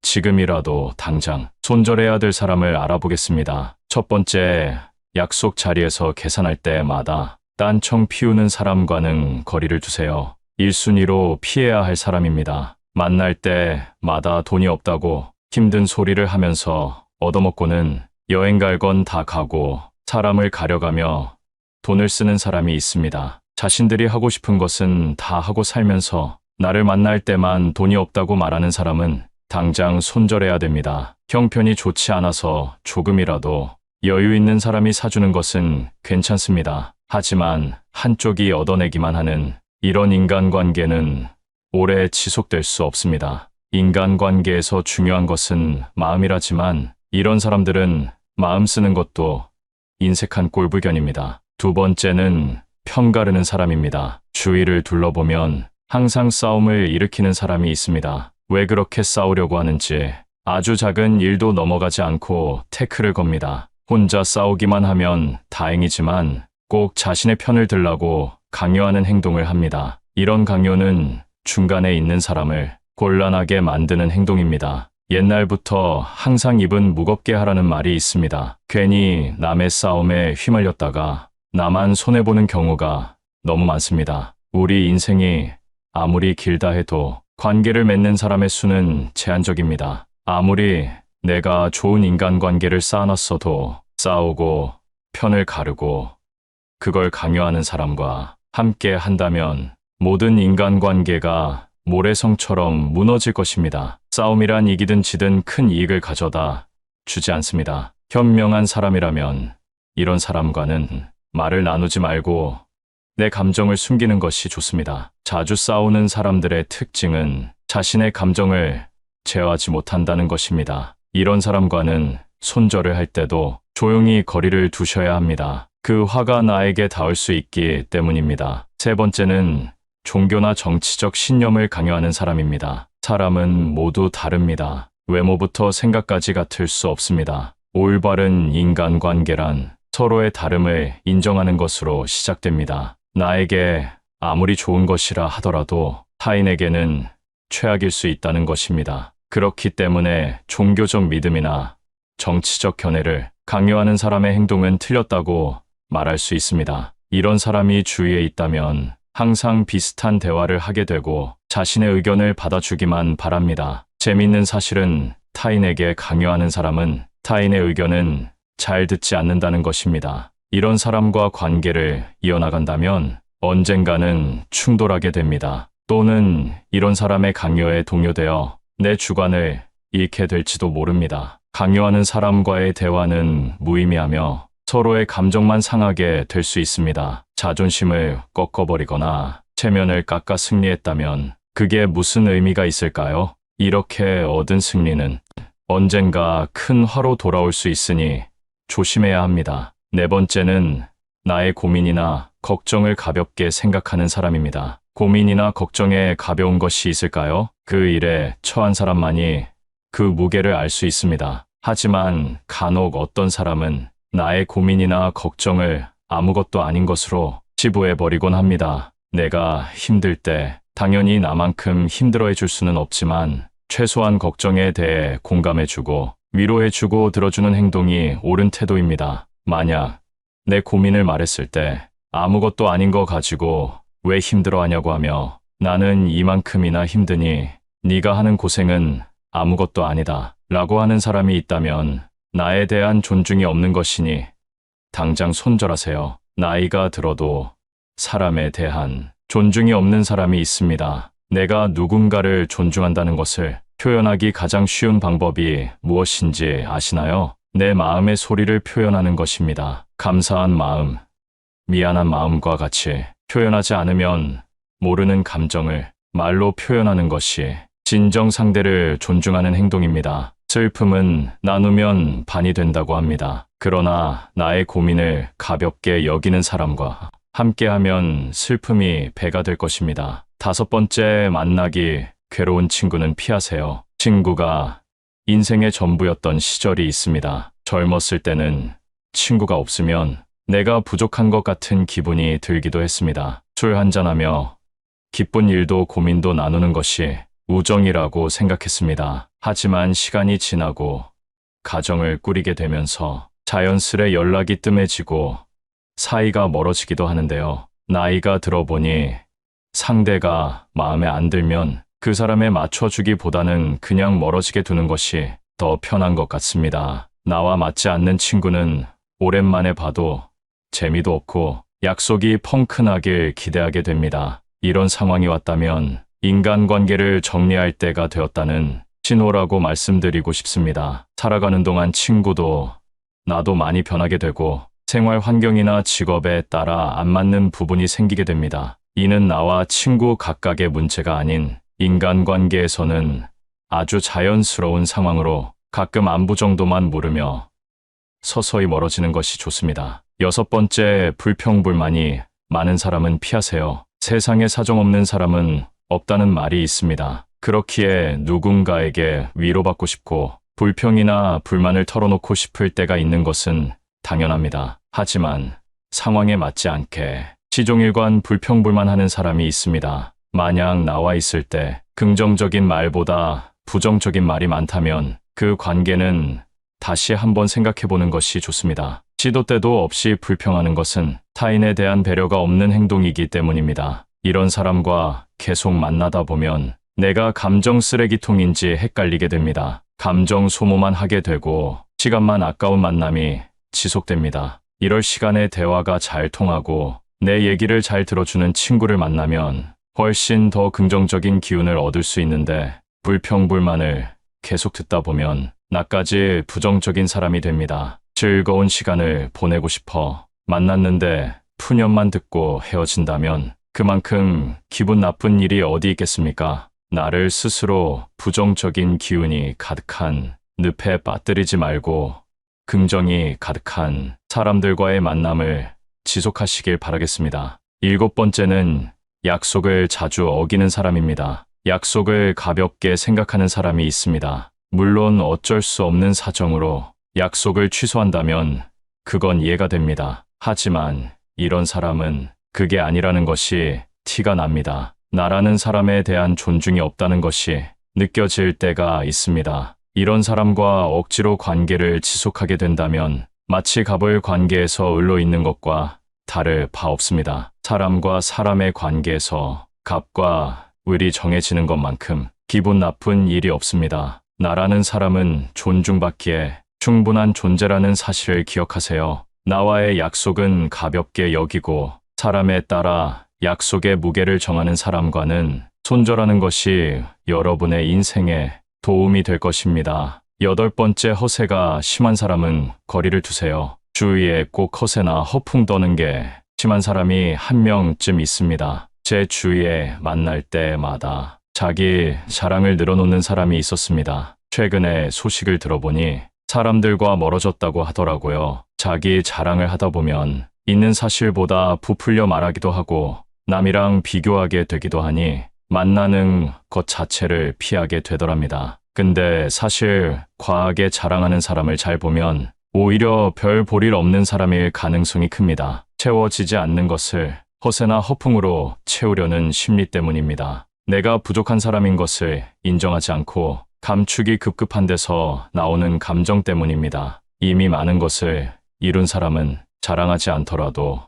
Speaker 1: 지금이라도 당장 손절해야 될 사람을 알아보겠습니다. 첫 번째, 약속 자리에서 계산할 때마다 딴청 피우는 사람과는 거리를 두세요. 1순위로 피해야 할 사람입니다. 만날 때마다 돈이 없다고 힘든 소리를 하면서 얻어먹고는 여행 갈 건 다 가고 사람을 가려가며 돈을 쓰는 사람이 있습니다. 자신들이 하고 싶은 것은 다 하고 살면서 나를 만날 때만 돈이 없다고 말하는 사람은 당장 손절해야 됩니다. 형편이 좋지 않아서 조금이라도 여유 있는 사람이 사주는 것은 괜찮습니다. 하지만 한쪽이 얻어내기만 하는 이런 인간관계는 오래 지속될 수 없습니다. 인간관계에서 중요한 것은 마음이라지만 이런 사람들은 마음 쓰는 것도 인색한 꼴불견입니다. 두 번째는 편가르는 사람입니다. 주위를 둘러보면 항상 싸움을 일으키는 사람이 있습니다. 왜 그렇게 싸우려고 하는지 아주 작은 일도 넘어가지 않고 태클을 겁니다. 혼자 싸우기만 하면 다행이지만 꼭 자신의 편을 들라고 강요하는 행동을 합니다. 이런 강요는 중간에 있는 사람을 곤란하게 만드는 행동입니다. 옛날부터 항상 입은 무겁게 하라는 말이 있습니다. 괜히 남의 싸움에 휘말렸다가 나만 손해보는 경우가 너무 많습니다. 우리 인생이 아무리 길다 해도 관계를 맺는 사람의 수는 제한적입니다. 아무리 내가 좋은 인간관계를 쌓아놨어도 싸우고 편을 가르고 그걸 강요하는 사람과 함께 한다면 모든 인간관계가 모래성처럼 무너질 것입니다. 싸움이란 이기든 지든 큰 이익을 가져다 주지 않습니다. 현명한 사람이라면 이런 사람과는 말을 나누지 말고 내 감정을 숨기는 것이 좋습니다. 자주 싸우는 사람들의 특징은 자신의 감정을 제어하지 못한다는 것입니다. 이런 사람과는 손절을 할 때도 조용히 거리를 두셔야 합니다. 그 화가 나에게 닿을 수 있기 때문입니다. 세 번째는 종교나 정치적 신념을 강요하는 사람입니다. 사람은 모두 다릅니다. 외모부터 생각까지 같을 수 없습니다. 올바른 인간관계란 서로의 다름을 인정하는 것으로 시작됩니다. 나에게 아무리 좋은 것이라 하더라도 타인에게는 최악일 수 있다는 것입니다. 그렇기 때문에 종교적 믿음이나 정치적 견해를 강요하는 사람의 행동은 틀렸다고 말할 수 있습니다. 이런 사람이 주위에 있다면 항상 비슷한 대화를 하게 되고 자신의 의견을 받아주기만 바랍니다. 재밌는 사실은 타인에게 강요하는 사람은 타인의 의견은 잘 듣지 않는다는 것입니다. 이런 사람과 관계를 이어나간다면 언젠가는 충돌하게 됩니다. 또는 이런 사람의 강요에 동요되어 내 주관을 잃게 될지도 모릅니다. 강요하는 사람과의 대화는 무의미하며 서로의 감정만 상하게 될 수 있습니다. 자존심을 꺾어버리거나 체면을 깎아 승리했다면 그게 무슨 의미가 있을까요? 이렇게 얻은 승리는 언젠가 큰 화로 돌아올 수 있으니 조심해야 합니다. 네 번째는 나의 고민이나 걱정을 가볍게 생각하는 사람입니다. 고민이나 걱정에 가벼운 것이 있을까요? 그 일에 처한 사람만이 그 무게를 알 수 있습니다. 하지만 간혹 어떤 사람은 나의 고민이나 걱정을 아무것도 아닌 것으로 치부해버리곤 합니다. 내가 힘들 때 당연히 나만큼 힘들어해 줄 수는 없지만 최소한 걱정에 대해 공감해주고 위로해주고 들어주는 행동이 옳은 태도입니다. 만약 내 고민을 말했을 때 아무것도 아닌 거 가지고 왜 힘들어하냐고 하며 나는 이만큼이나 힘드니 네가 하는 고생은 아무것도 아니다 라고 하는 사람이 있다면 나에 대한 존중이 없는 것이니 당장 손절하세요. 나이가 들어도 사람에 대한 존중이 없는 사람이 있습니다. 내가 누군가를 존중한다는 것을 표현하기 가장 쉬운 방법이 무엇인지 아시나요? 내 마음의 소리를 표현하는 것입니다. 감사한 마음, 미안한 마음과 같이 표현하지 않으면 모르는 감정을 말로 표현하는 것이 진정 상대를 존중하는 행동입니다. 슬픔은 나누면 반이 된다고 합니다. 그러나 나의 고민을 가볍게 여기는 사람과 함께하면 슬픔이 배가 될 것입니다. 다섯 번째, 만나기 괴로운 친구는 피하세요. 친구가 인생의 전부였던 시절이 있습니다. 젊었을 때는 친구가 없으면 내가 부족한 것 같은 기분이 들기도 했습니다. 술 한잔하며 기쁜 일도 고민도 나누는 것이 우정이라고 생각했습니다. 하지만 시간이 지나고 가정을 꾸리게 되면서 자연스레 연락이 뜸해지고 사이가 멀어지기도 하는데요. 나이가 들어보니 상대가 마음에 안 들면 그 사람에 맞춰주기보다는 그냥 멀어지게 두는 것이 더 편한 것 같습니다. 나와 맞지 않는 친구는 오랜만에 봐도 재미도 없고 약속이 펑크나길 기대하게 됩니다. 이런 상황이 왔다면 인간관계를 정리할 때가 되었다는 신호라고 말씀드리고 싶습니다. 살아가는 동안 친구도 나도 많이 변하게 되고 생활 환경이나 직업에 따라 안 맞는 부분이 생기게 됩니다. 이는 나와 친구 각각의 문제가 아닌 인간관계에서는 아주 자연스러운 상황으로 가끔 안부 정도만 물으며 서서히 멀어지는 것이 좋습니다. 여섯 번째, 불평불만이 많은 사람은 피하세요. 세상에 사정없는 사람은 없다는 말이 있습니다. 그렇기에 누군가에게 위로받고 싶고 불평이나 불만을 털어놓고 싶을 때가 있는 것은 당연합니다. 하지만 상황에 맞지 않게 시종일관 불평불만하는 사람이 있습니다. 만약 나와 있을 때 긍정적인 말보다 부정적인 말이 많다면 그 관계는 다시 한번 생각해보는 것이 좋습니다. 시도 때도 없이 불평하는 것은 타인에 대한 배려가 없는 행동이기 때문입니다. 이런 사람과 계속 만나다 보면 내가 감정 쓰레기통인지 헷갈리게 됩니다. 감정 소모만 하게 되고 시간만 아까운 만남이 지속됩니다. 이럴 시간에 대화가 잘 통하고 내 얘기를 잘 들어주는 친구를 만나면 훨씬 더 긍정적인 기운을 얻을 수 있는데 불평불만을 계속 듣다 보면 나까지 부정적인 사람이 됩니다. 즐거운 시간을 보내고 싶어 만났는데 푸념만 듣고 헤어진다면 그만큼 기분 나쁜 일이 어디 있겠습니까? 나를 스스로 부정적인 기운이 가득한 늪에 빠뜨리지 말고 긍정이 가득한 사람들과의 만남을 지속하시길 바라겠습니다. 일곱 번째는 약속을 자주 어기는 사람입니다. 약속을 가볍게 생각하는 사람이 있습니다. 물론 어쩔 수 없는 사정으로 약속을 취소한다면 그건 이해가 됩니다. 하지만 이런 사람은 그게 아니라는 것이 티가 납니다. 나라는 사람에 대한 존중이 없다는 것이 느껴질 때가 있습니다. 이런 사람과 억지로 관계를 지속하게 된다면 마치 갑을 관계에서 을로 있는 것과 다를 바 없습니다. 사람과 사람의 관계에서 갑과 을이 정해지는 것만큼 기분 나쁜 일이 없습니다. 나라는 사람은 존중받기에 충분한 존재라는 사실을 기억하세요. 나와의 약속은 가볍게 여기고 사람에 따라 약속의 무게를 정하는 사람과는 손절하는 것이 여러분의 인생에 도움이 될 것입니다. 8번째, 허세가 심한 사람은 거리를 두세요. 주위에 꼭 허세나 허풍 떠는 게 심한 사람이 한 명쯤 있습니다. 제 주위에 만날 때마다 자기 자랑을 늘어놓는 사람이 있었습니다. 최근에 소식을 들어보니 사람들과 멀어졌다고 하더라고요. 자기 자랑을 하다 보면 있는 사실보다 부풀려 말하기도 하고 남이랑 비교하게 되기도 하니 만나는 것 자체를 피하게 되더랍니다. 근데 사실 과하게 자랑하는 사람을 잘 보면 오히려 별 볼 일 없는 사람일 가능성이 큽니다. 채워지지 않는 것을 허세나 허풍으로 채우려는 심리 때문입니다. 내가 부족한 사람인 것을 인정하지 않고 감추기 급급한 데서 나오는 감정 때문입니다. 이미 많은 것을 이룬 사람은 자랑하지 않더라도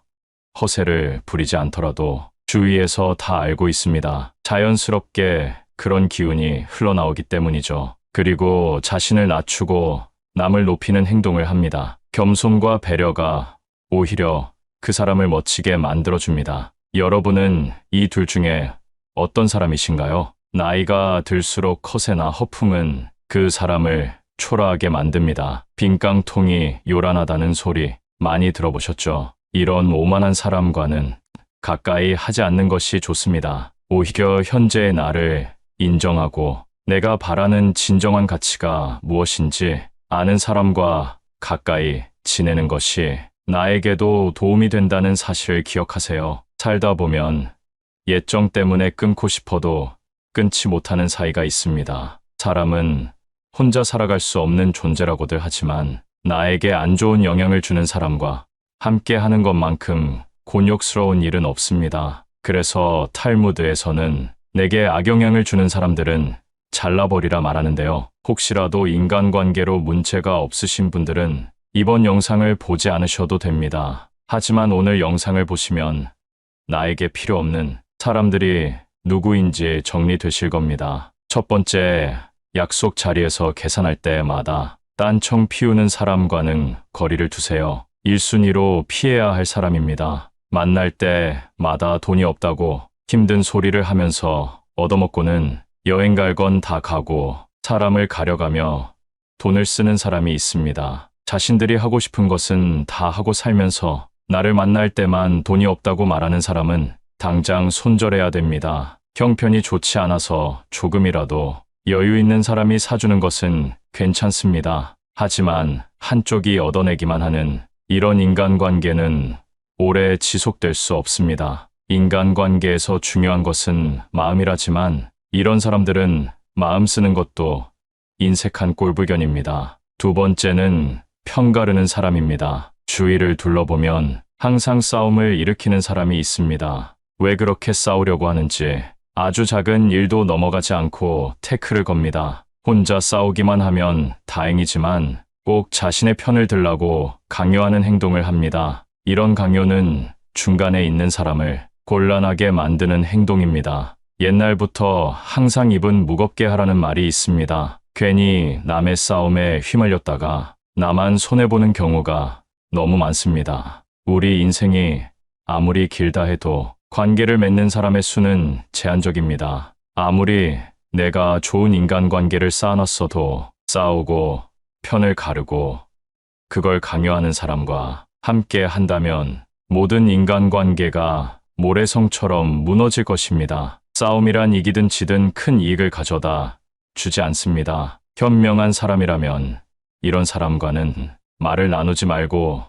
Speaker 1: 허세를 부리지 않더라도 주위에서 다 알고 있습니다. 자연스럽게 그런 기운이 흘러나오기 때문이죠. 그리고 자신을 낮추고 남을 높이는 행동을 합니다. 겸손과 배려가 오히려 그 사람을 멋지게 만들어줍니다. 여러분은 이 둘 중에 어떤 사람이신가요? 나이가 들수록 허세나 허풍은 그 사람을 초라하게 만듭니다. 빈깡통이 요란하다는 소리 많이 들어보셨죠? 이런 오만한 사람과는 가까이 하지 않는 것이 좋습니다. 오히려 현재의 나를 인정하고 내가 바라는 진정한 가치가 무엇인지 아는 사람과 가까이 지내는 것이 나에게도 도움이 된다는 사실을 기억하세요. 살다 보면 예정 때문에 끊고 싶어도 끊지 못하는 사이가 있습니다. 사람은 혼자 살아갈 수 없는 존재라고들 하지만 나에게 안 좋은 영향을 주는 사람과 함께 하는 것만큼 곤욕스러운 일은 없습니다. 그래서 탈무드에서는 내게 악영향을 주는 사람들은 잘라버리라 말하는데요. 혹시라도 인간관계로 문제가 없으신 분들은 이번 영상을 보지 않으셔도 됩니다. 하지만 오늘 영상을 보시면 나에게 필요 없는 사람들이 누구인지 정리되실 겁니다. 첫 번째, 약속 자리에서 계산할 때마다 딴청 피우는 사람과는 거리를 두세요. 1순위로 피해야 할 사람입니다. 만날 때마다 돈이 없다고 힘든 소리를 하면서 얻어먹고는 여행 갈 건 다 가고 사람을 가려가며 돈을 쓰는 사람이 있습니다. 자신들이 하고 싶은 것은 다 하고 살면서 나를 만날 때만 돈이 없다고 말하는 사람은 당장 손절해야 됩니다. 형편이 좋지 않아서 조금이라도 여유 있는 사람이 사주는 것은 괜찮습니다. 하지만 한쪽이 얻어내기만 하는 이런 인간관계는 오래 지속될 수 없습니다. 인간관계에서 중요한 것은 마음이라지만 이런 사람들은 마음 쓰는 것도 인색한 꼴불견입니다. 두 번째는 편가르는 사람입니다. 주위를 둘러보면 항상 싸움을 일으키는 사람이 있습니다. 왜 그렇게 싸우려고 하는지 아주 작은 일도 넘어가지 않고 태클을 겁니다. 혼자 싸우기만 하면 다행이지만 꼭 자신의 편을 들라고 강요하는 행동을 합니다. 이런 강요는 중간에 있는 사람을 곤란하게 만드는 행동입니다. 옛날부터 항상 입은 무겁게 하라는 말이 있습니다. 괜히 남의 싸움에 휘말렸다가 나만 손해보는 경우가 너무 많습니다. 우리 인생이 아무리 길다 해도 관계를 맺는 사람의 수는 제한적입니다. 아무리 내가 좋은 인간관계를 쌓아놨어도 싸우고 편을 가르고 그걸 강요하는 사람과 함께 한다면 모든 인간관계가 모래성처럼 무너질 것입니다. 싸움이란 이기든 지든 큰 이익을 가져다 주지 않습니다. 현명한 사람이라면 이런 사람과는 말을 나누지 말고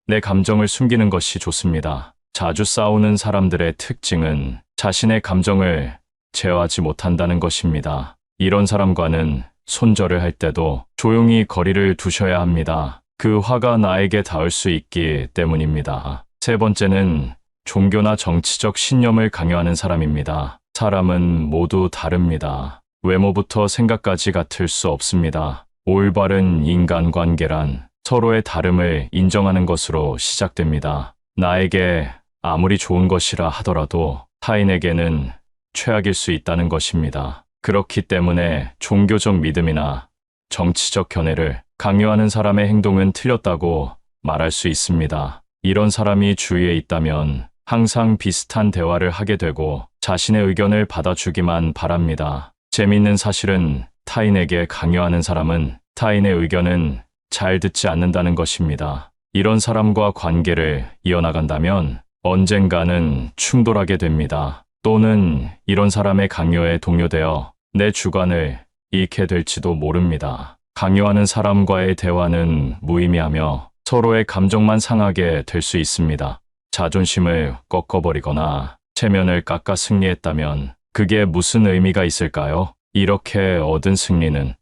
Speaker 1: 내 감정을 숨기는 것이 좋습니다. 자주 싸우는 사람들의 특징은 자신의 감정을 제어하지 못한다는 것입니다. 이런 사람과는 손절을 할 때도 조용히 거리를 두셔야 합니다. 그 화가 나에게 닿을 수 있기 때문입니다. 세 번째는 종교나 정치적 신념을 강요하는 사람입니다. 사람은 모두 다릅니다. 외모부터 생각까지 같을 수 없습니다. 올바른 인간관계란 서로의 다름을 인정하는 것으로 시작됩니다. 나에게 아무리 좋은 것이라 하더라도 타인에게는 최악일 수 있다는 것입니다. 그렇기 때문에 종교적 믿음이나 정치적 견해를 강요하는 사람의 행동은 틀렸다고 말할 수 있습니다. 이런 사람이 주위에 있다면 항상 비슷한 대화를 하게 되고 자신의 의견을 받아주기만 바랍니다. 재미있는 사실은 타인에게 강요하는 사람은 타인의 의견은 잘 듣지 않는다는 것입니다. 이런 사람과 관계를 이어나간다면 언젠가는 충돌하게 됩니다. 또는 이런 사람의 강요에 동요되어 내 주관을 잃게 될지도 모릅니다. 강요하는 사람과의 대화는 무의미하며 서로의 감정만 상하게 될 수 있습니다. 자존심을 꺾어버리거나 체면을 깎아 승리했다면 그게 무슨 의미가 있을까요? 이렇게 얻은 승리는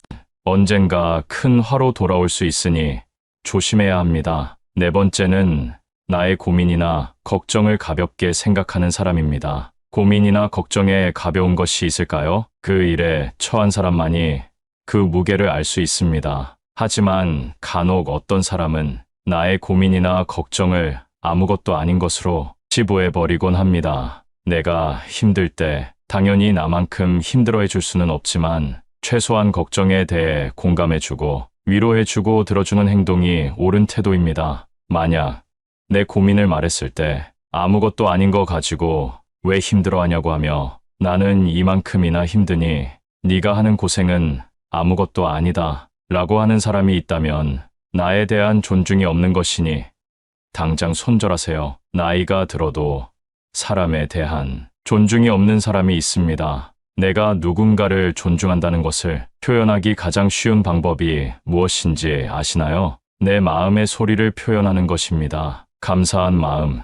Speaker 1: 언젠가 큰 화로 돌아올 수 있으니 조심해야 합니다. 네 번째는 나의 고민이나 걱정을 가볍게 생각하는 사람입니다. 고민이나 걱정에 가벼운 것이 있을까요? 그 일에 처한 사람만이 그 무게를 알 수 있습니다. 하지만 간혹 어떤 사람은 나의 고민이나 걱정을 아무것도 아닌 것으로 치부해버리곤 합니다. 내가 힘들 때 당연히 나만큼 힘들어해 줄 수는 없지만 최소한 걱정에 대해 공감해주고 위로해주고 들어주는 행동이 옳은 태도입니다. 만약 내 고민을 말했을 때 아무것도 아닌 거 가지고 왜 힘들어하냐고 하며 나는 이만큼이나 힘드니 네가 하는 고생은 아무것도 아니다 라고 하는 사람이 있다면 나에 대한 존중이 없는 것이니 당장 손절하세요. 나이가 들어도 사람에 대한 존중이 없는 사람이 있습니다. 내가 누군가를 존중한다는 것을 표현하기 가장 쉬운 방법이 무엇인지 아시나요? 내 마음의 소리를 표현하는 것입니다. 감사한 마음,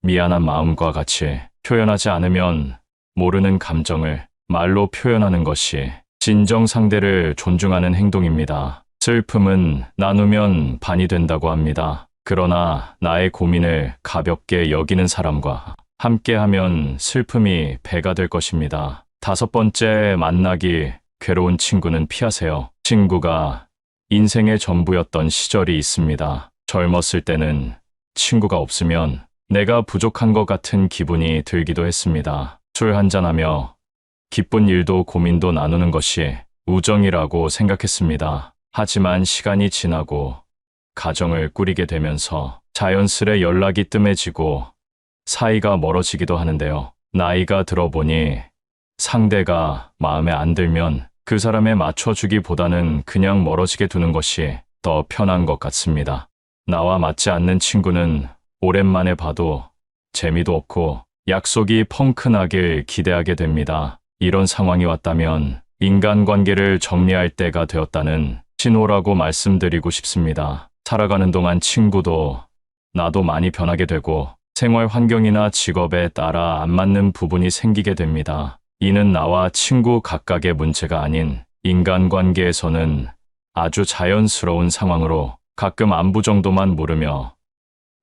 Speaker 1: 미안한 마음과 같이 표현하지 않으면 모르는 감정을 말로 표현하는 것이 진정 상대를 존중하는 행동입니다. 슬픔은 나누면 반이 된다고 합니다. 그러나 나의 고민을 가볍게 여기는 사람과 함께하면 슬픔이 배가 될 것입니다. 다섯 번째, 만나기 괴로운 친구는 피하세요. 친구가 인생의 전부였던 시절이 있습니다. 젊었을 때는 친구가 없으면 내가 부족한 것 같은 기분이 들기도 했습니다. 술 한잔하며 기쁜 일도 고민도 나누는 것이 우정이라고 생각했습니다. 하지만 시간이 지나고 가정을 꾸리게 되면서 자연스레 연락이 뜸해지고 사이가 멀어지기도 하는데요. 나이가 들어보니 상대가 마음에 안 들면 그 사람에 맞춰주기보다는 그냥 멀어지게 두는 것이 더 편한 것 같습니다. 나와 맞지 않는 친구는 오랜만에 봐도 재미도 없고 약속이 펑크나길 기대하게 됩니다. 이런 상황이 왔다면 인간관계를 정리할 때가 되었다는 신호라고 말씀드리고 싶습니다. 살아가는 동안 친구도 나도 많이 변하게 되고 생활 환경이나 직업에 따라 안 맞는 부분이 생기게 됩니다. 이는 나와 친구 각각의 문제가 아닌 인간관계에서는 아주 자연스러운 상황으로 가끔 안부 정도만 물으며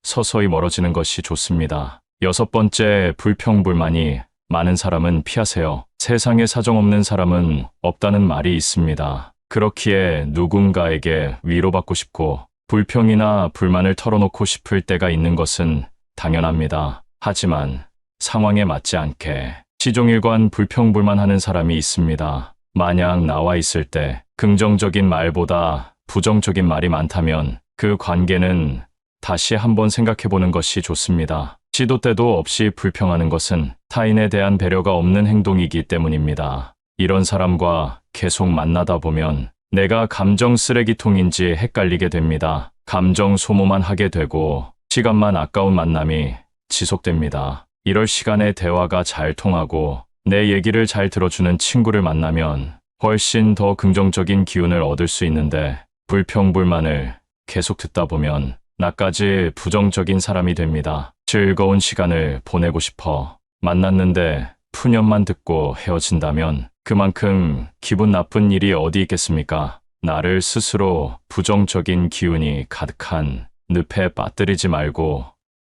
Speaker 1: 서서히 멀어지는 것이 좋습니다. 여섯 번째, 불평불만이 많은 사람은 피하세요. 세상에 사정없는 사람은 없다는 말이 있습니다. 그렇기에 누군가에게 위로받고 싶고 불평이나 불만을 털어놓고 싶을 때가 있는 것은 당연합니다. 하지만 상황에 맞지 않게 시종일관 불평불만하는 사람이 있습니다. 만약 나와 있을 때 긍정적인 말보다 부정적인 말이 많다면 그 관계는 다시 한번 생각해보는 것이 좋습니다. 시도 때도 없이 불평하는 것은 타인에 대한 배려가 없는 행동이기 때문입니다. 이런 사람과 계속 만나다 보면 내가 감정 쓰레기통인지 헷갈리게 됩니다. 감정 소모만 하게 되고 시간만 아까운 만남이 지속됩니다. 이럴 시간에 대화가 잘 통하고 내 얘기를 잘 들어주는 친구를 만나면 훨씬 더 긍정적인 기운을 얻을 수 있는데 불평불만을 계속 듣다 보면 나까지 부정적인 사람이 됩니다. 즐거운 시간을 보내고 싶어 만났는데 푸념만 듣고 헤어진다면 그만큼 기분 나쁜 일이 어디 있겠습니까? 나를 스스로 부정적인 기운이 가득한 늪에 빠뜨리지 말고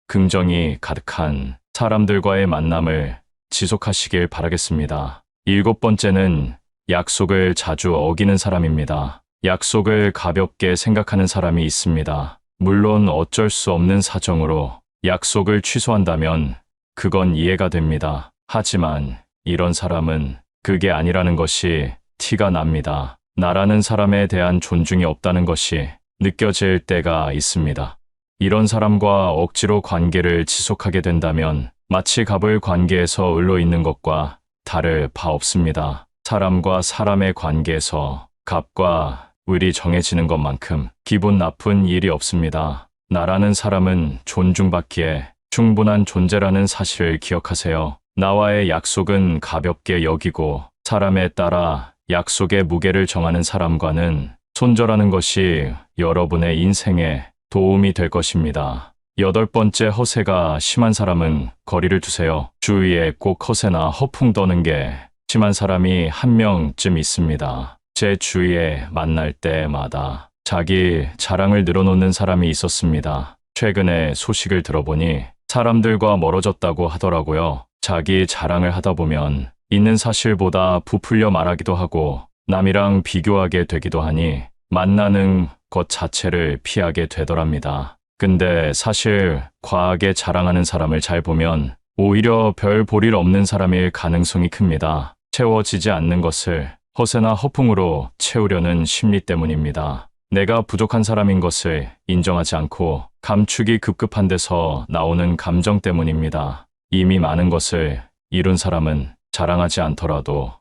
Speaker 1: 긍정이 가득한 사람들과의 만남을 지속하시길 바라겠습니다. 일곱 번째는 약속을 자주 어기는 사람입니다. 약속을 가볍게 생각하는 사람이 있습니다. 물론 어쩔 수 없는 사정으로 약속을 취소한다면 그건 이해가 됩니다. 하지만 이런 사람은 그게 아니라는 것이 티가 납니다. 나라는 사람에 대한 존중이 없다는 것이 느껴질 때가 있습니다. 이런 사람과 억지로 관계를 지속하게 된다면 마치 갑을 관계에서 을로 있는 것과 다를 바 없습니다. 사람과 사람의 관계에서 갑과 을이 정해지는 것만큼 기분 나쁜 일이 없습니다. 나라는 사람은 존중받기에 충분한 존재라는 사실을 기억하세요. 나와의 약속은 가볍게 여기고 사람에 따라 약속의 무게를 정하는 사람과는 손절하는 것이 여러분의 인생에 도움이 될 것입니다. 8번째, 허세가 심한 사람은 거리를 두세요. 주위에 꼭 허세나 허풍 떠는 게 심한 사람이 한 명쯤 있습니다. 제 주위에 만날 때마다 자기 자랑을 늘어놓는 사람이 있었습니다. 최근에 소식을 들어보니 사람들과 멀어졌다고 하더라고요. 자기 자랑을 하다 보면 있는 사실보다 부풀려 말하기도 하고 남이랑 비교하게 되기도 하니 만나는 것 자체를 피하게 되더랍니다. 근데 사실 과하게 자랑하는 사람을 잘 보면 오히려 별 볼일 없는 사람일 가능성이 큽니다. 채워지지 않는 것을 허세나 허풍으로 채우려는 심리 때문입니다. 내가 부족한 사람인 것을 인정하지 않고 감추기 급급한 데서 나오는 감정 때문입니다. 이미 많은 것을 이룬 사람은 자랑하지 않더라도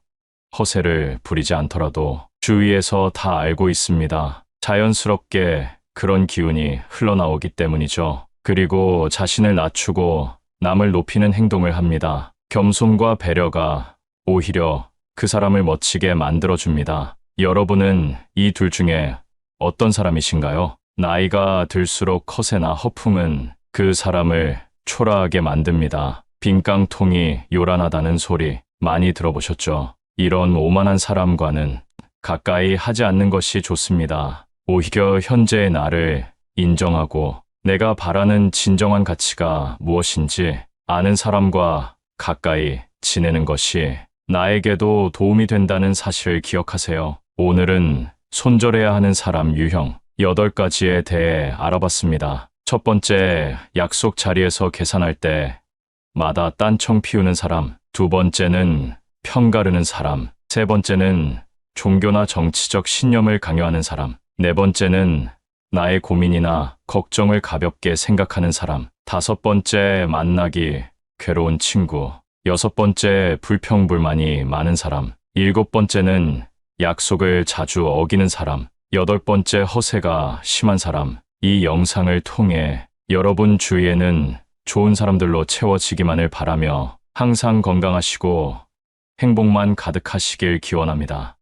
Speaker 1: 허세를 부리지 않더라도 주위에서 다 알고 있습니다. 자연스럽게 그런 기운이 흘러나오기 때문이죠. 그리고 자신을 낮추고 남을 높이는 행동을 합니다. 겸손과 배려가 오히려 그 사람을 멋지게 만들어줍니다. 여러분은 이 둘 중에 어떤 사람이신가요? 나이가 들수록 허세나 허풍은 그 사람을 초라하게 만듭니다. 빈깡통이 요란하다는 소리 많이 들어보셨죠? 이런 오만한 사람과는 가까이 하지 않는 것이 좋습니다. 오히려 현재의 나를 인정하고 내가 바라는 진정한 가치가 무엇인지 아는 사람과 가까이 지내는 것이 나에게도 도움이 된다는 사실을 기억하세요. 오늘은 손절해야 하는 사람 유형 8가지에 대해 알아봤습니다. 첫 번째, 약속 자리에서 계산할 때마다 딴청 피우는 사람. 두 번째는 편가르는 사람. 세 번째는 종교나 정치적 신념을 강요하는 사람. 네 번째는 나의 고민이나 걱정을 가볍게 생각하는 사람. 다섯 번째, 만나기 괴로운 친구. 여섯 번째, 불평불만이 많은 사람. 일곱 번째는 약속을 자주 어기는 사람. 여덟 번째, 허세가 심한 사람. 이 영상을 통해 여러분 주위에는 좋은 사람들로 채워지기만을 바라며 항상 건강하시고 행복만 가득하시길 기원합니다.